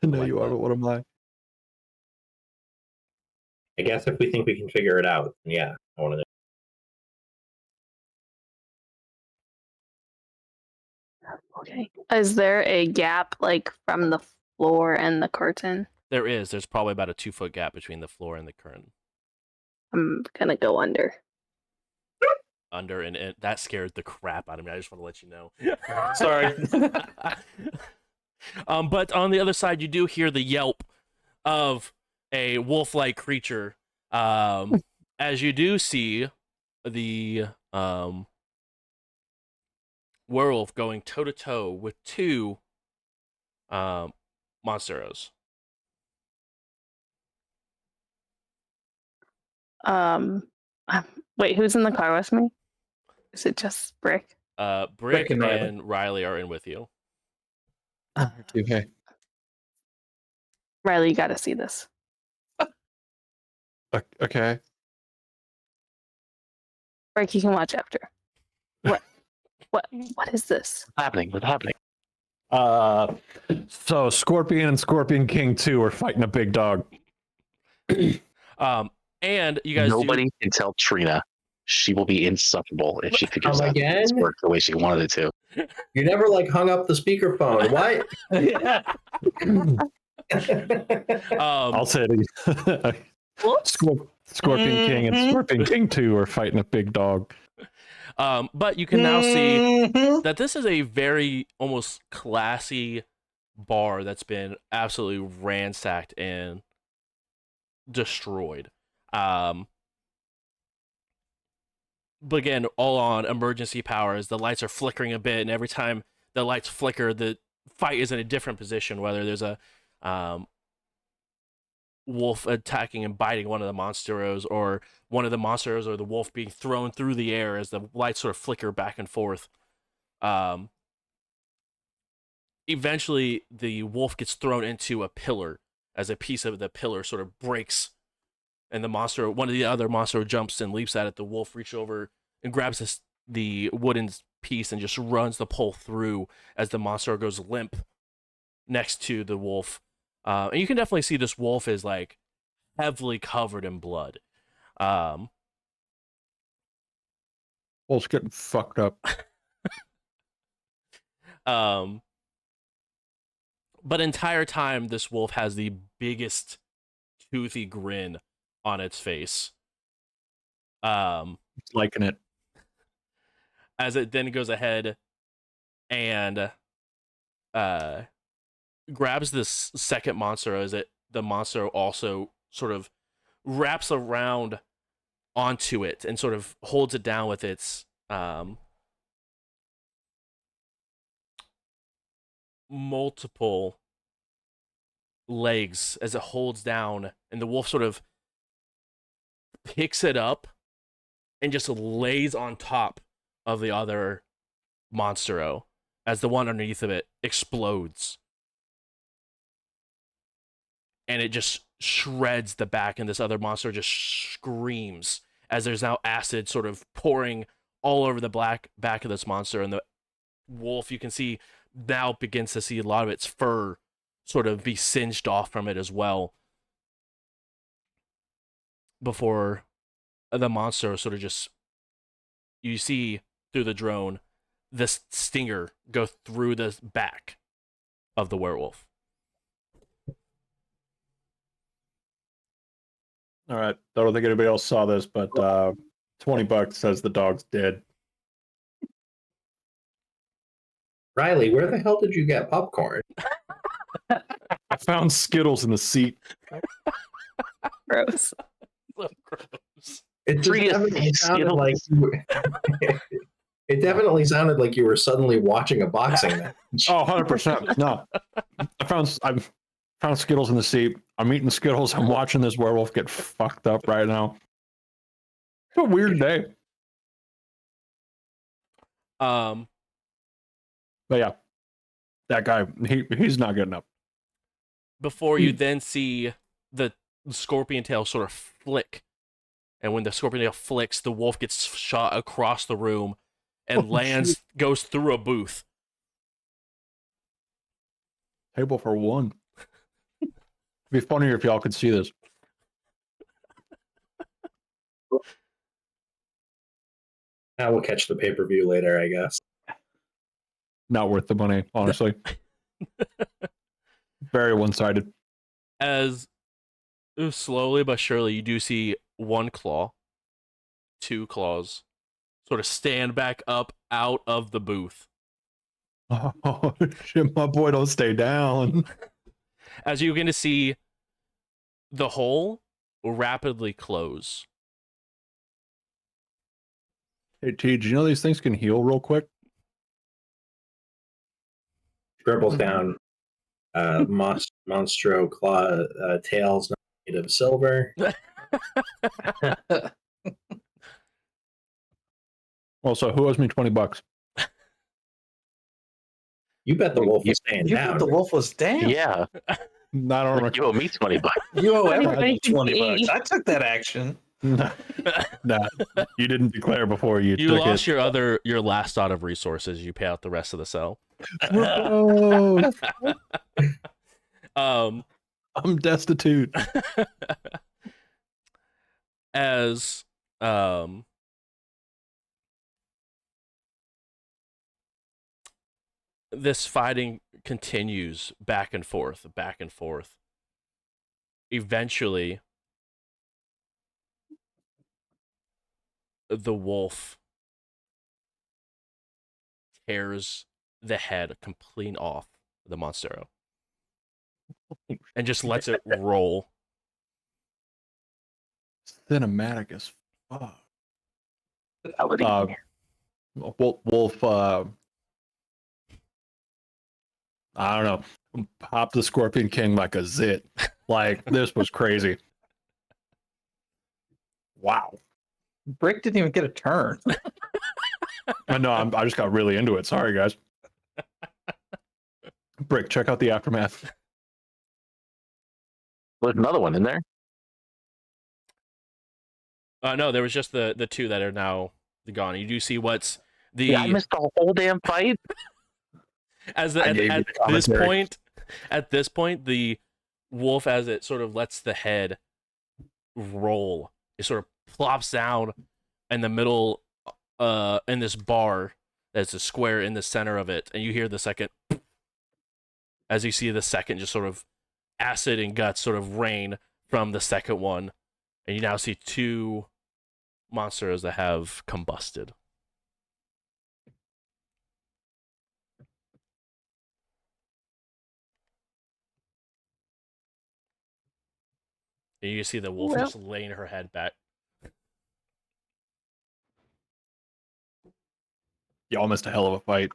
I know like you are, that. but what am I? I guess if we think we can figure it out, yeah, I want to know. Okay. Is there a gap like from the floor and the curtain? There is. There's probably about a 2-foot gap between the floor and the curtain. I'm gonna go under. Under, and that scared the crap out of me. I just want to let you know. Sorry. But on the other side, you do hear the yelp of a wolf-like creature. As you do see the werewolf going toe to toe with two monsteros. Um, wait, who's in the car with me? Is it just Brick? Brick and Riley. and Riley are in with you. Okay. Riley, you gotta see this. Okay. Brick, you can watch after. What is this? What's happening? What's happening? So Scorpion and Scorpion King 2 are fighting a big dog. And you guys Nobody can tell Trina. She will be insufferable if she figures Come out that this again? worked the way she wanted it to. You never like hung up the speakerphone. What? I'll say it. Whoops. Scorpion King and Scorpion King 2 are fighting a big dog. but you can now see that this is a very almost classy bar that's been absolutely ransacked and destroyed. But again, all on emergency powers. The lights are flickering a bit, and every time the lights flicker, the fight is in a different position. Whether there's a wolf attacking and biting one of the monsteros, or one of the monsteros or the wolf being thrown through the air as the lights sort of flicker back and forth. Eventually, the wolf gets thrown into a pillar as a piece of the pillar sort of breaks, and one of the other monster jumps and leaps at it. The wolf reaches over and grabs the wooden piece and just runs the pole through as the monster goes limp next to the wolf. And you can definitely see this wolf is like heavily covered in blood. Wolf's getting fucked up. But entire time, this wolf has the biggest toothy grin on its face. Liking it. As it then goes ahead and grabs this second monster, as the monster also sort of wraps around onto it and sort of holds it down with its multiple legs as it holds down, and the wolf sort of picks it up and just lays on top of the other monstero as the one underneath of it explodes, and it just shreds the back, and this other monster just screams as there's now acid sort of pouring all over the black back of this monster. And the wolf, you can see now, begins to see a lot of its fur sort of be singed off from it as well, before the monster sort of just, you see through the drone this stinger go through the back of the werewolf. All right. I don't think anybody else saw this, but $20 says the dog's dead. Riley, where the hell did you get popcorn? I found Skittles in the seat. Gross. So gross. It just Trina, definitely sounded Skittles. like you were, it definitely sounded like you were suddenly watching a boxing match. Oh, 100%. No. I found Skittles in the seat. I'm eating Skittles. I'm watching this werewolf get fucked up right now. It's a weird day. But yeah, that guy, he's not getting up. Before you then see the scorpion tail sort of flick. And when the scorpion tail flicks, the wolf gets shot across the room and lands, goes through a booth. Table for one. It'd be funnier if y'all could see this. Now we'll catch the pay-per-view later, I guess. Not worth the money, honestly. Very one-sided. As slowly but surely, you do see one claw, two claws, sort of stand back up out of the booth. Oh shit, my boy, don't stay down. As you begin to see the hole rapidly close. Hey T, do you know these things can heal real quick? Scribbles down. Monstro claw tails made of silver. Also, who owes me $20? You bet the wolf was staying You down. thought the wolf was down. Yeah, I don't like you owe me $20. You owe Everybody everybody can $20. see. I took that action. Nah, you didn't declare before you You took lost it. your last dot of resources. You pay out the rest of the cell. Oh, Um, I'm destitute. as this fighting continues back and forth, back and forth. Eventually, the wolf tears the head complete off the Monstero and just lets it roll. Cinematic as fuck. Reality. Wolf, I don't know, pop the Scorpion King like a zit. Like, this was crazy. Wow. Brick didn't even get a turn. I know, I just got really into it. Sorry, guys. Brick, check out the aftermath. There's another one in there. No, there was just the two that are now gone. You do see what's the Yeah, I missed the whole damn fight. as I at gave you this commentary. point, at this point, the wolf, as it sort of lets the head roll, it sort of plops down in the middle, in this bar that's a square in the center of it, and you hear the second, as you see the second just sort of acid and guts sort of rain from the second one, and you now see two monsters that have combusted. And you see the wolf Well. just laying her head back. Y'all missed a hell of a fight.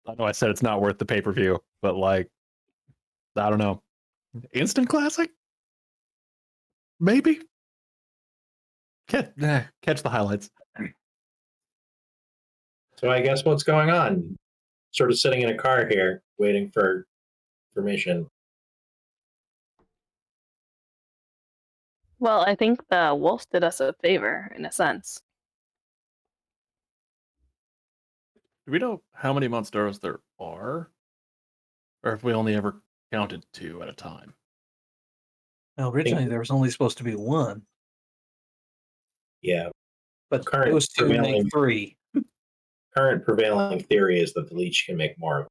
I know I said it's not worth the pay-per-view, but like, I don't know. Instant classic? Maybe? Catch the highlights. So I guess what's going on? Sort of sitting in a car here, waiting for information. Well, I think the wolf did us a favor in a sense. Do we know how many Monsteros there are? Or if we only ever counted 2 at a time? Well, originally there was only supposed to be one, Yeah. but Current those two make prevailing- 3. Current prevailing theory is that the leech can make more of them.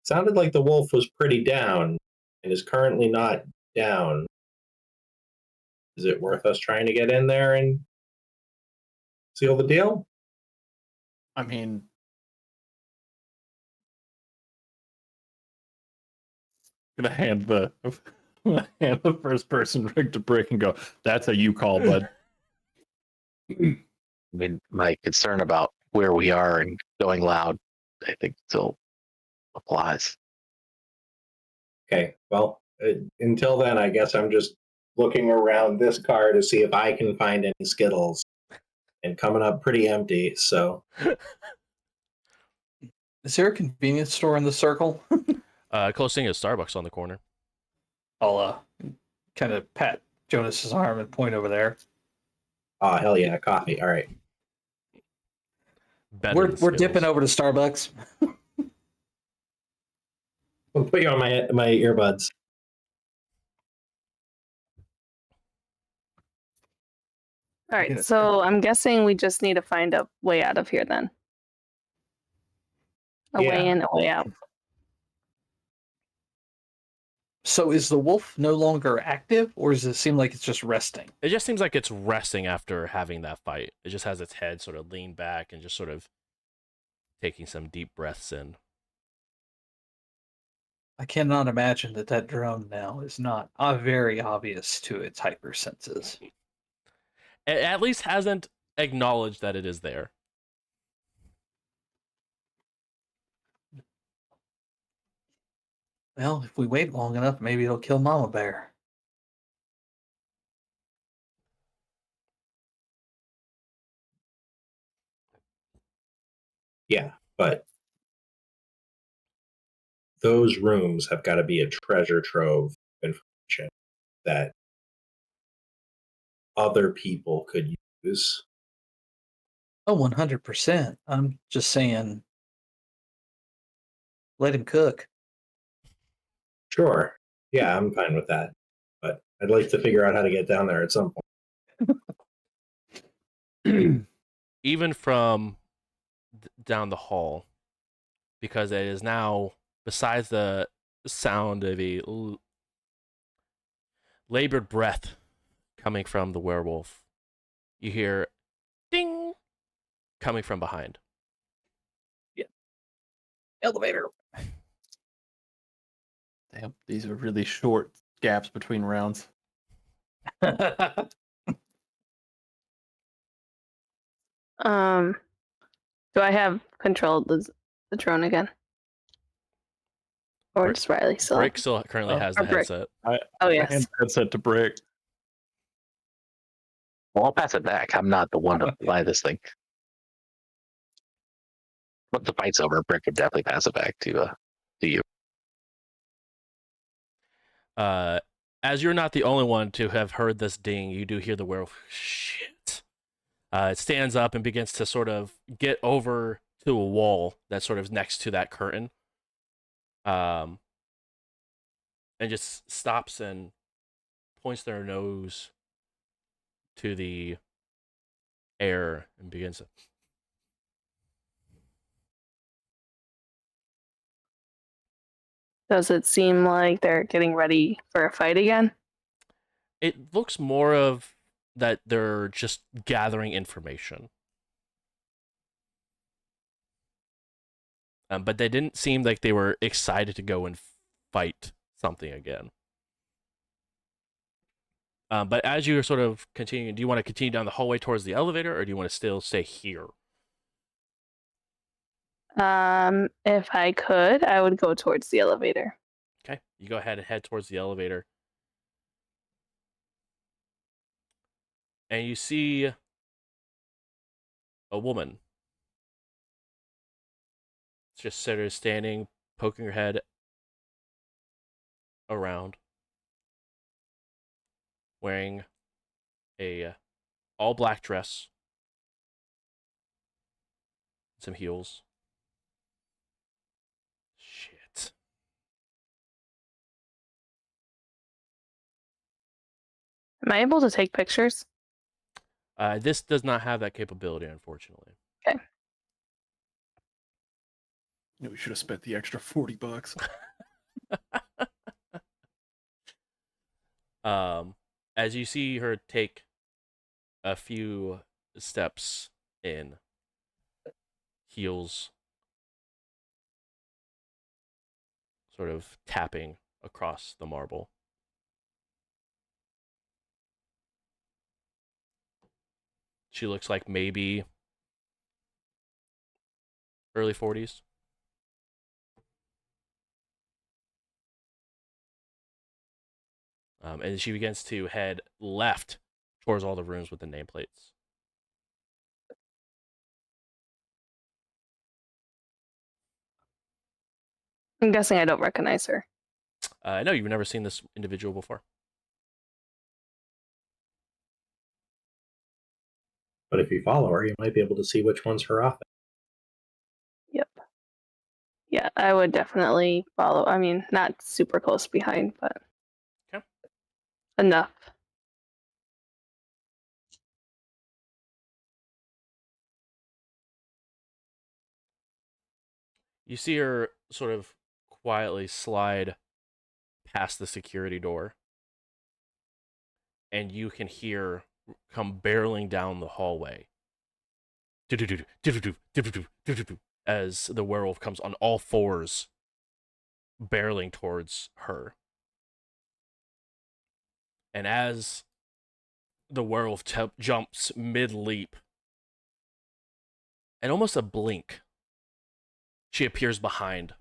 Sounded like the wolf was pretty down and is currently not down. Is it worth us trying to get in there and seal the deal? I mean, I'm gonna hand the first person rig to Brick and go, that's a you call, bud. I mean, my concern about where we are and going loud, I think still applies. Okay, well, until then, I guess I'm just looking around this car to see if I can find any Skittles, and coming up pretty empty. So Is there a convenience store in the circle? Closest thing is Starbucks on the corner. I'll kind of pat Jonas's arm and point over there. Oh, hell yeah, coffee. All right. Better We're than Skittles. dipping over to Starbucks. I'll put you on my earbuds. All right, so I'm guessing we just need to find a way out of here then. A way Yeah. in, a way out. So is the wolf no longer active, or does it seem like it's just resting? It just seems like it's resting after having that fight. It just has its head sort of leaned back and just sort of taking some deep breaths in. I cannot imagine that drone now is not very obvious to its hypersenses. It at least hasn't acknowledged that it is there. Well, if we wait long enough, maybe it'll kill Mama Bear. Yeah, but those rooms have got to be a treasure trove of information that other people could use. Oh, 100%. I'm just saying, let him cook. Sure. Yeah, I'm fine with that. But I'd like to figure out how to get down there at some point. Even from down the hall, because it is now, besides the sound of a labored breath coming from the werewolf, you hear ding coming from behind. Elevator. Damn, these are really short gaps between rounds. Do I have control of the drone again? Or Brick- does Riley still? Brick still currently has the Or Brick. headset. Oh yes. Hand headset to Brick. Well, I'll pass it back. I'm not the one to buy this thing. Once the fight's over, Brick would definitely pass it back to you. As you're not the only one to have heard this ding, you do hear the werewolf. Shit. It stands up and begins to sort of get over to a wall that's sort of next to that curtain. And just stops and points their nose to the air and begins to. Does it seem like they're getting ready for a fight again? It looks more of that they're just gathering information. But they didn't seem like they were excited to go and fight something again. But as you sort of continue, do you want to continue down the hallway towards the elevator, or do you want to still stay here? If I could, I would go towards the elevator. Okay, you go ahead and head towards the elevator. And you see a woman. Just sort of standing, poking her head around, wearing a all black dress, some heels. Shit. Am I able to take pictures? This does not have that capability, unfortunately. We should have spent the extra $40. As you see her take a few steps in, heels sort of tapping across the marble. She looks like maybe early 40s. And she begins to head left towards all the rooms with the nameplates. I'm guessing I don't recognize her. No, you've never seen this individual before. But if you follow her, you might be able to see which one's her office. Yep. Yeah, I would definitely follow. I mean, not super close behind, but Okay. enough. You see her sort of quietly slide past the security door, and you can hear come barreling down the hallway as the werewolf comes on all fours, barreling towards her. And as the werewolf jumps mid-leap, and almost a blink, she appears behind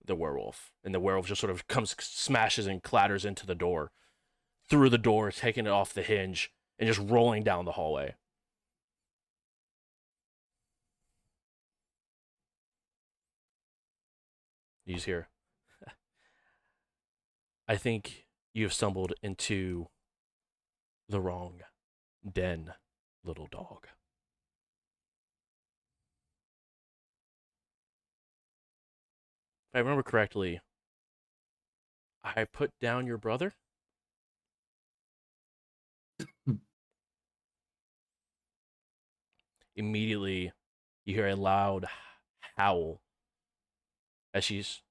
the werewolf, and the werewolf just sort of smashes and clatters into the door, through the door, taking it off the hinge, and just rolling down the hallway. You just hear, I think you've stumbled into the wrong den, little dog. If I remember correctly, I put down your brother? Immediately, you hear a loud howl as she's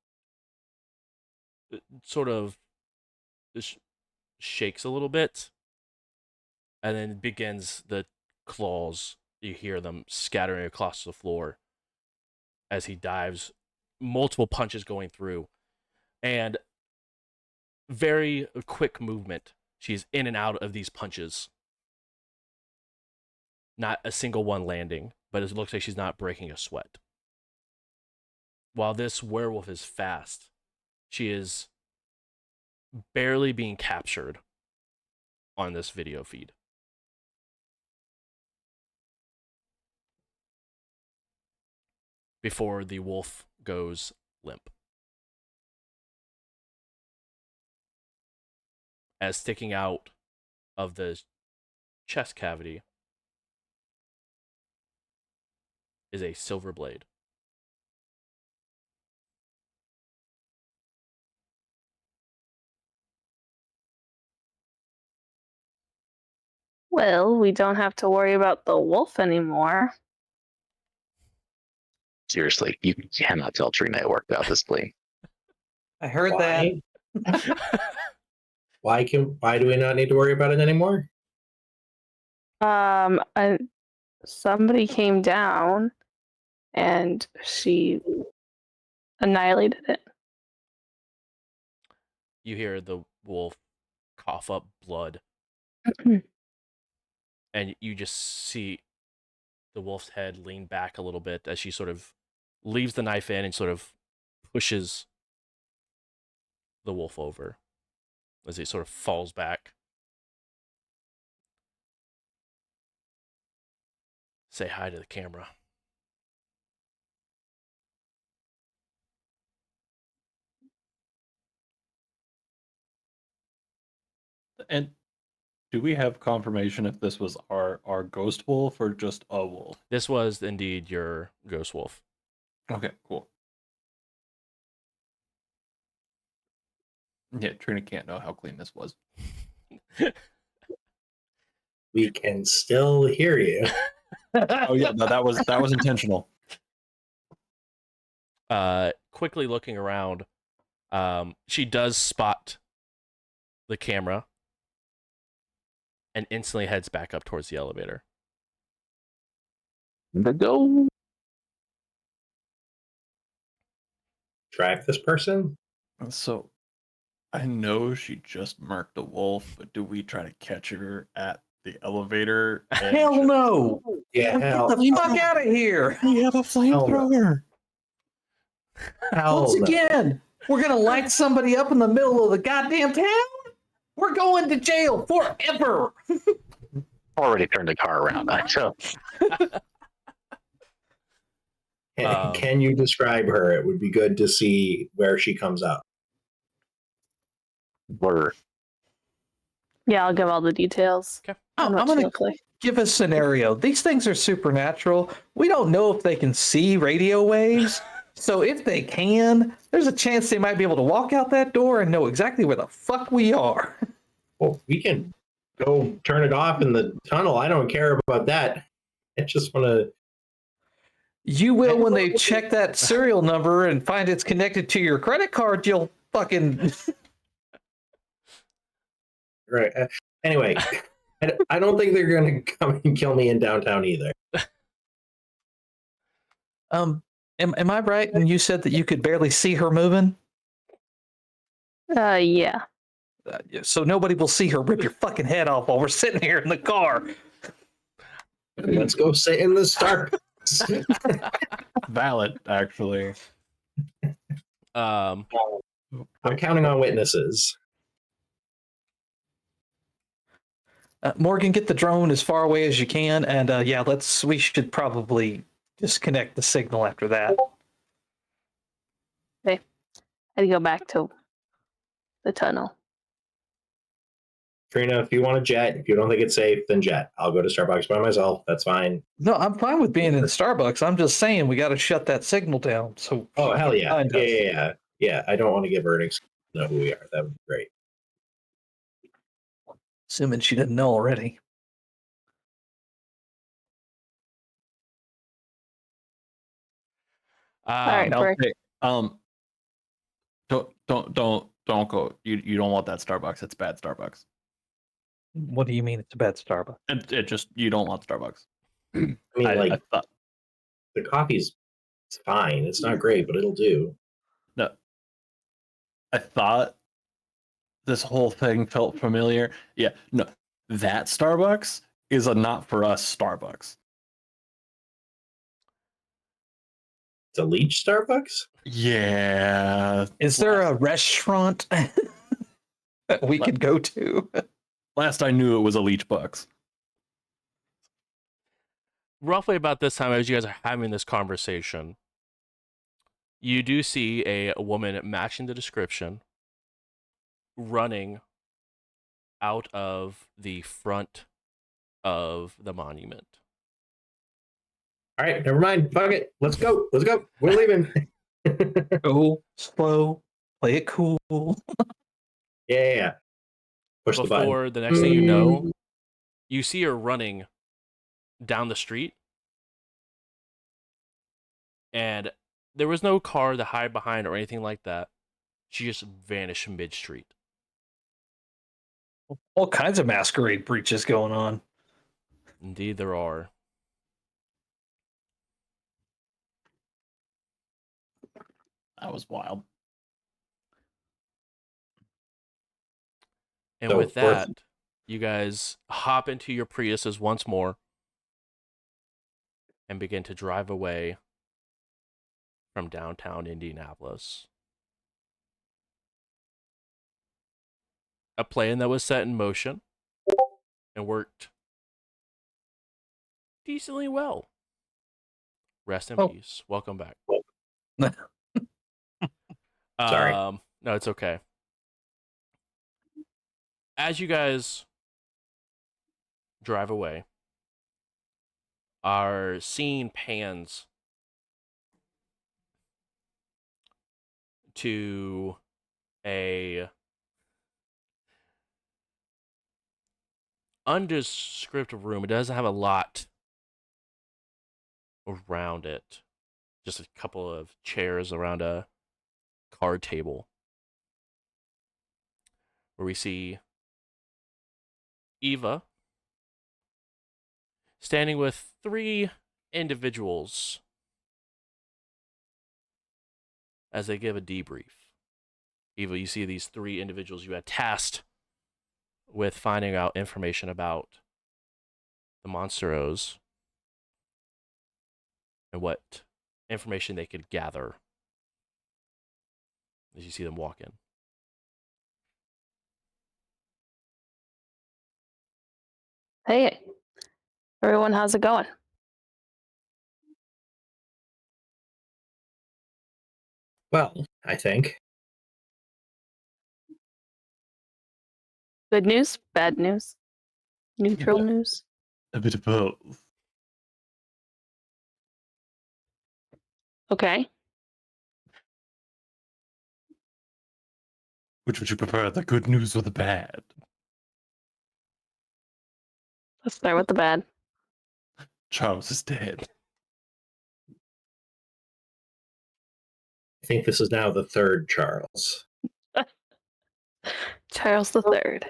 sort of shakes a little bit, and then begins the claws. You hear them scattering across the floor as he dives, multiple punches going through, and very quick movement. She's in and out of these punches. Not a single one landing, but it looks like she's not breaking a sweat. While this werewolf is fast, she is barely being captured on this video feed. Before the wolf goes limp. As sticking out of the chest cavity is a silver blade. Well, we don't have to worry about the wolf anymore. Seriously, you cannot tell Tree Network about this plea. I heard that. Why do we not need to worry about it anymore? Somebody came down and she annihilated it. You hear the wolf cough up blood, and you just see the wolf's head lean back a little bit as she sort of leaves the knife in and sort of pushes the wolf over as he sort of falls back. Say hi to the camera. And do we have confirmation if this was our ghost wolf or just a wolf? This was indeed your ghost wolf. Okay, cool. Yeah, Trina can't know how clean this was. We can still hear you. Oh yeah, no, that was intentional. Quickly looking around, she does spot the camera and instantly heads back up towards the elevator. Go. Track this person? So I know she just marked a wolf, but do we try to catch her at the elevator? Hell no! Yeah, Get the fuck out of here! We have a flamethrower. Once again, we're gonna light somebody up in the middle of the goddamn town? We're going to jail forever! Already turned the car around. So Can you describe her? It would be good to see where she comes up. Or Yeah, I'll give all the details. Okay. On what I'm she going to looks like. give a scenario. These things are supernatural. We don't know if they can see radio waves. So if they can, there's a chance they might be able to walk out that door and know exactly where the fuck we are. Well, we can go turn it off in the tunnel. I don't care about that. I just want to. You will when they check that serial number and find it's connected to your credit card. You'll fucking. Right. Anyway, I don't think they're going to come and kill me in downtown either. Am I right? And you said that you could barely see her moving. Yeah. So nobody will see her rip your fucking head off while we're sitting here in the car. Let's go sit in the Starbucks. Valid, actually. I'm counting on witnesses. Morgan, get the drone as far away as you can, and yeah, we should probably disconnect the signal after that. I'd go back to the tunnel. Trina, if you want to jet, if you don't think it's safe, then jet. I'll go to Starbucks by myself. That's fine. No, I'm fine with being in Starbucks. I'm just saying we got to shut that signal down. So Oh, hell yeah. find us. Yeah, I don't want to give her an excuse to know who we are. That would be great. Assuming she didn't know already. All right, No, Brick. hey, don't go. You don't want that Starbucks. It's bad Starbucks. What do you mean it's a bad Starbucks? It just you don't want Starbucks. I mean, I thought the coffee's fine. It's not great, but it'll do. no. I thought this whole thing felt familiar. Yeah, no, that Starbucks is a not for us Starbucks. It's a Leech Starbucks? Yeah. Is there a restaurant that we could go to? Last I knew, it was a Leech Bucks. Roughly about this time, as you guys are having this conversation, you do see a woman matching the description running out of the front of the monument. All right, never mind. Fuck it. Let's go. Let's go. We're leaving. Go slow, play it cool. Yeah. Push the button. Before the next thing you know, you see her running down the street, and there was no car to hide behind or anything like that. She just vanished mid-street. All kinds of masquerade breaches going on. Indeed, there are. That was wild. And So, with that, you guys hop into your Priuses once more and begin to drive away from downtown Indianapolis. A plan that was set in motion and worked decently well. Rest in peace. Welcome back. Sorry. No, it's okay. As you guys drive away, our scene pans to a undescript room. It doesn't have a lot around it. Just a couple of chairs around a card table. Where we see Eva standing with three individuals as they give a debrief. Eva, you see these three individuals you had tasked with finding out information about the Monsteros and what information they could gather as you see them walk in. Hey, everyone, how's it going? Well, I think. Good news, bad news, neutral news. A bit of both. Okay. Which would you prefer, the good news or the bad? Let's start with the bad. Charles is dead. I think this is now the third Charles. Charles the Third.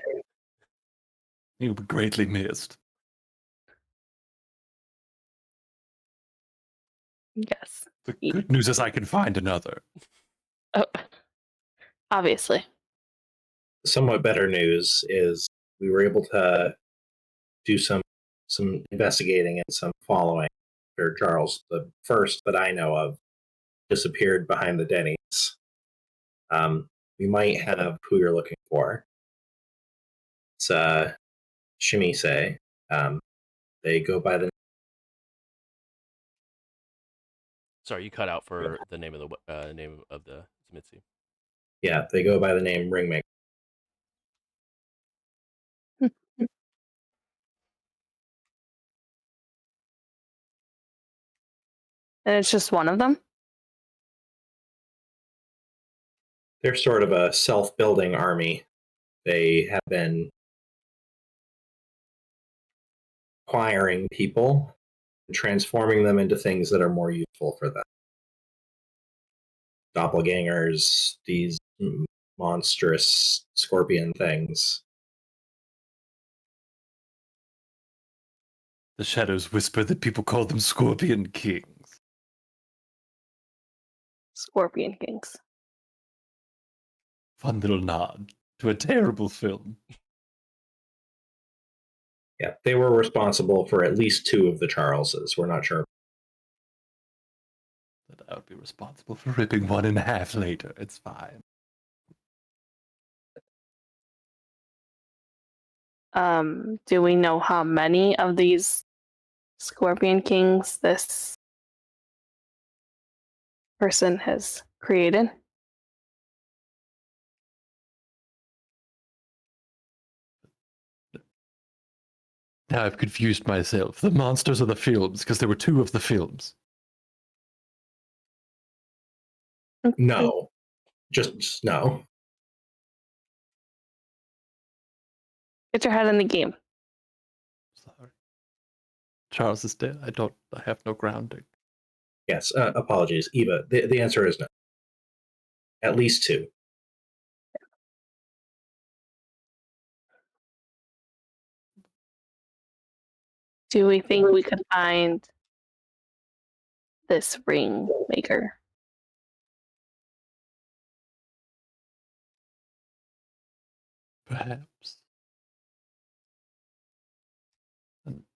He will be greatly missed. Yes. The good news is I can find another. Oh, obviously. Somewhat better news is we were able to do some investigating and some following for Charles. The first that I know of disappeared behind the Denny's. We might have who you're looking for. It's Shimise. They go by the Sorry, you cut out for the name of the Mitsu. they go by the name Ringmaker. And it's just one of them? They're sort of a self-building army. They have been acquiring people and transforming them into things that are more useful for them. Doppelgangers, these monstrous scorpion things. The shadows whisper that people call them Scorpion Kings. Scorpion Kings. Fun little nod to a terrible film. Yeah, they were responsible for at least two of the Charleses. We're not sure. That I would be responsible for ripping one in half later. It's fine. Do we know how many of these Scorpion Kings this person has created? Now I've confused myself. The monsters are the films, because there were two of the films. No, just no. Get your head in the game. Sorry. Charles is dead. I have no grounding. Yes, apologies, Eva. The answer is no. At least two. Do we think we could find this ring maker? Perhaps.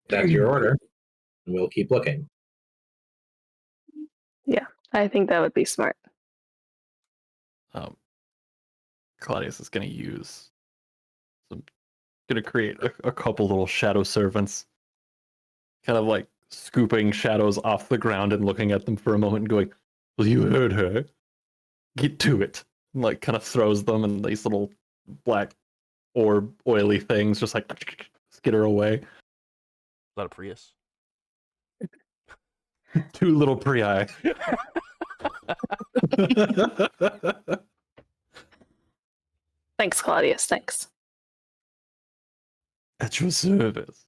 That's your order. We'll keep looking. Yeah, I think that would be smart. Claudius is going to create a couple little shadow servants, kind of like scooping shadows off the ground and looking at them for a moment and going, well, you heard her. Get to it. And like kind of throws them and these little black orb oily things just like skitter away. Is that a Prius? Two little prii. Thanks, Claudius. Thanks. At your service.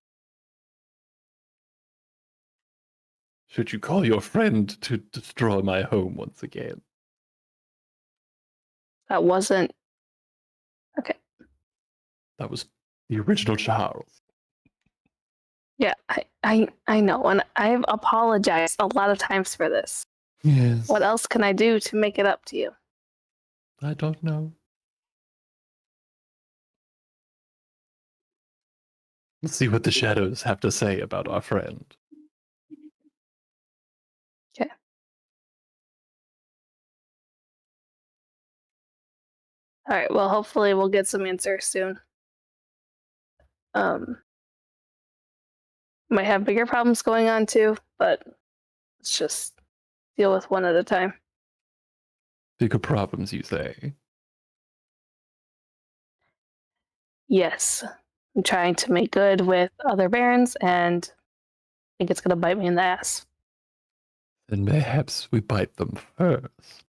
Should you call your friend to destroy my home once again? That wasn't okay. That was the original Charles. Yeah, I know, and I've apologized a lot of times for this. Yes. What else can I do to make it up to you? I don't know. Let's see what the shadows have to say about our friend. Okay. All right. Well, hopefully we'll get some answers soon. Might have bigger problems going on too, but let's just deal with one at a time. Bigger problems, you say? Yes. I'm trying to make good with other barons, and I think it's going to bite me in the ass. Then perhaps we bite them first.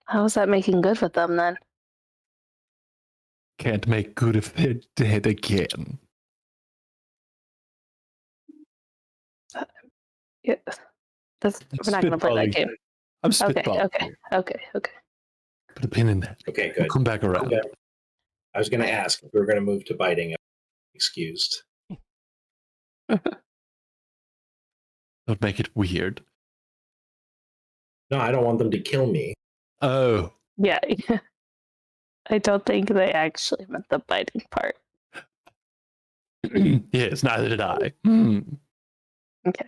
How is that making good with them then? Can't make good if they're dead again. Yeah, we're not going to play that game. I'm Okay, spitballing. okay, here. okay, okay. Put a pin in that. Okay, We'll good. come back around. Okay. I was going to ask if we were going to move to biting. Excused. Don't make it weird. No, I don't want them to kill me. Oh. Yeah. I don't think they actually meant the biting part. Yes, neither did I. Hmm. Okay.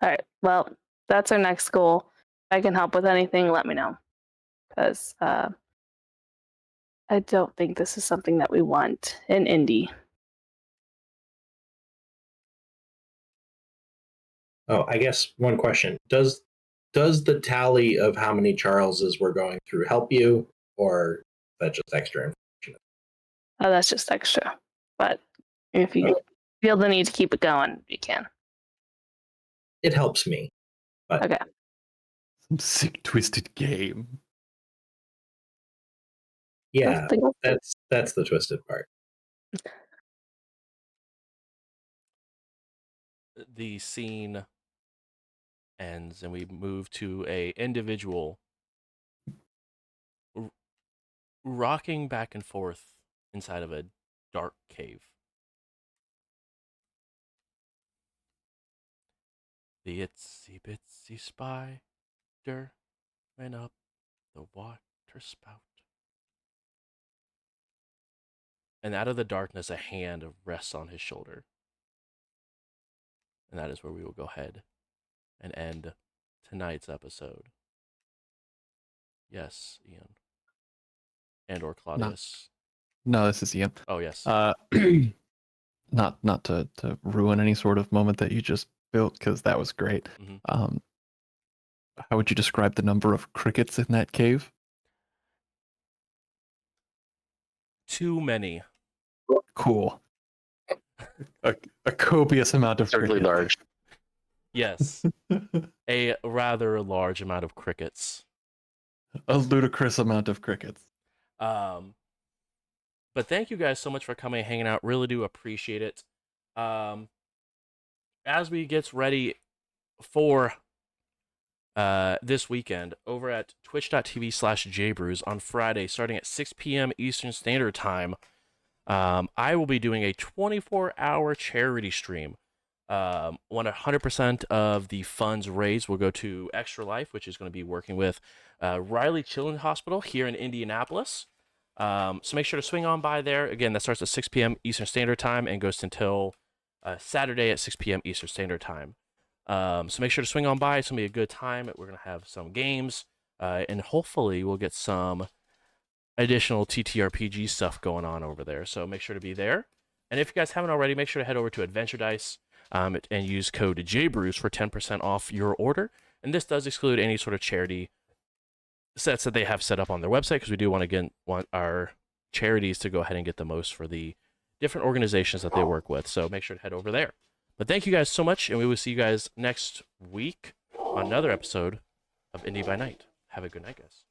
All right. Well, that's our next goal. If I can help with anything, let me know. Because I don't think this is something that we want in Indy. Oh, I guess one question. Does the tally of how many Charleses we're going through help you, or is that just extra information? Oh, that's just extra. But if you feel the need to keep it going, you can. It helps me. But Okay. Some sick, twisted game. yeah, that's the twisted part. The scene ends and we move to a individual rocking back and forth inside of a dark cave. The itsy bitsy spider went up the water spout. And out of the darkness, a hand rests on his shoulder. And that is where we will go ahead and end tonight's episode. Yes, Ian. And or Claudius. No, this is Ian. Oh, yes. Not to ruin any sort of moment that you just built, because that was great. Mhm. How would you describe the number of crickets in that cave? Too many. Cool. A copious amount of Certainly crickets. large. Yes. A rather large amount of crickets. A ludicrous amount of crickets. But thank you guys so much for coming and hanging out. Really do appreciate it. As we get ready for this weekend over at twitch.tv/jbrews on Friday, starting at 6 p.m. Eastern Standard Time, I will be doing a 24-hour charity stream. 100% of the funds raised will go to Extra Life, which is going to be working with Riley Children's Hospital here in Indianapolis. So make sure to swing on by there. Again, that starts at 6 p.m. Eastern Standard Time and goes until Saturday at 6 p.m. Eastern Standard Time. So make sure to swing on by. It's going to be a good time. We're going to have some games, and hopefully we'll get some additional TTRPG stuff going on over there. So make sure to be there. And if you guys haven't already, make sure to head over to Adventure Dice and use code JBrews for 10% off your order. And this does exclude any sort of charity sets that they have set up on their website, because we do want our charities to go ahead and get the most for the different organizations that they work with. So make sure to head over there. But thank you guys so much, and we will see you guys next week on another episode of Indy by Night. Have a good night, guys.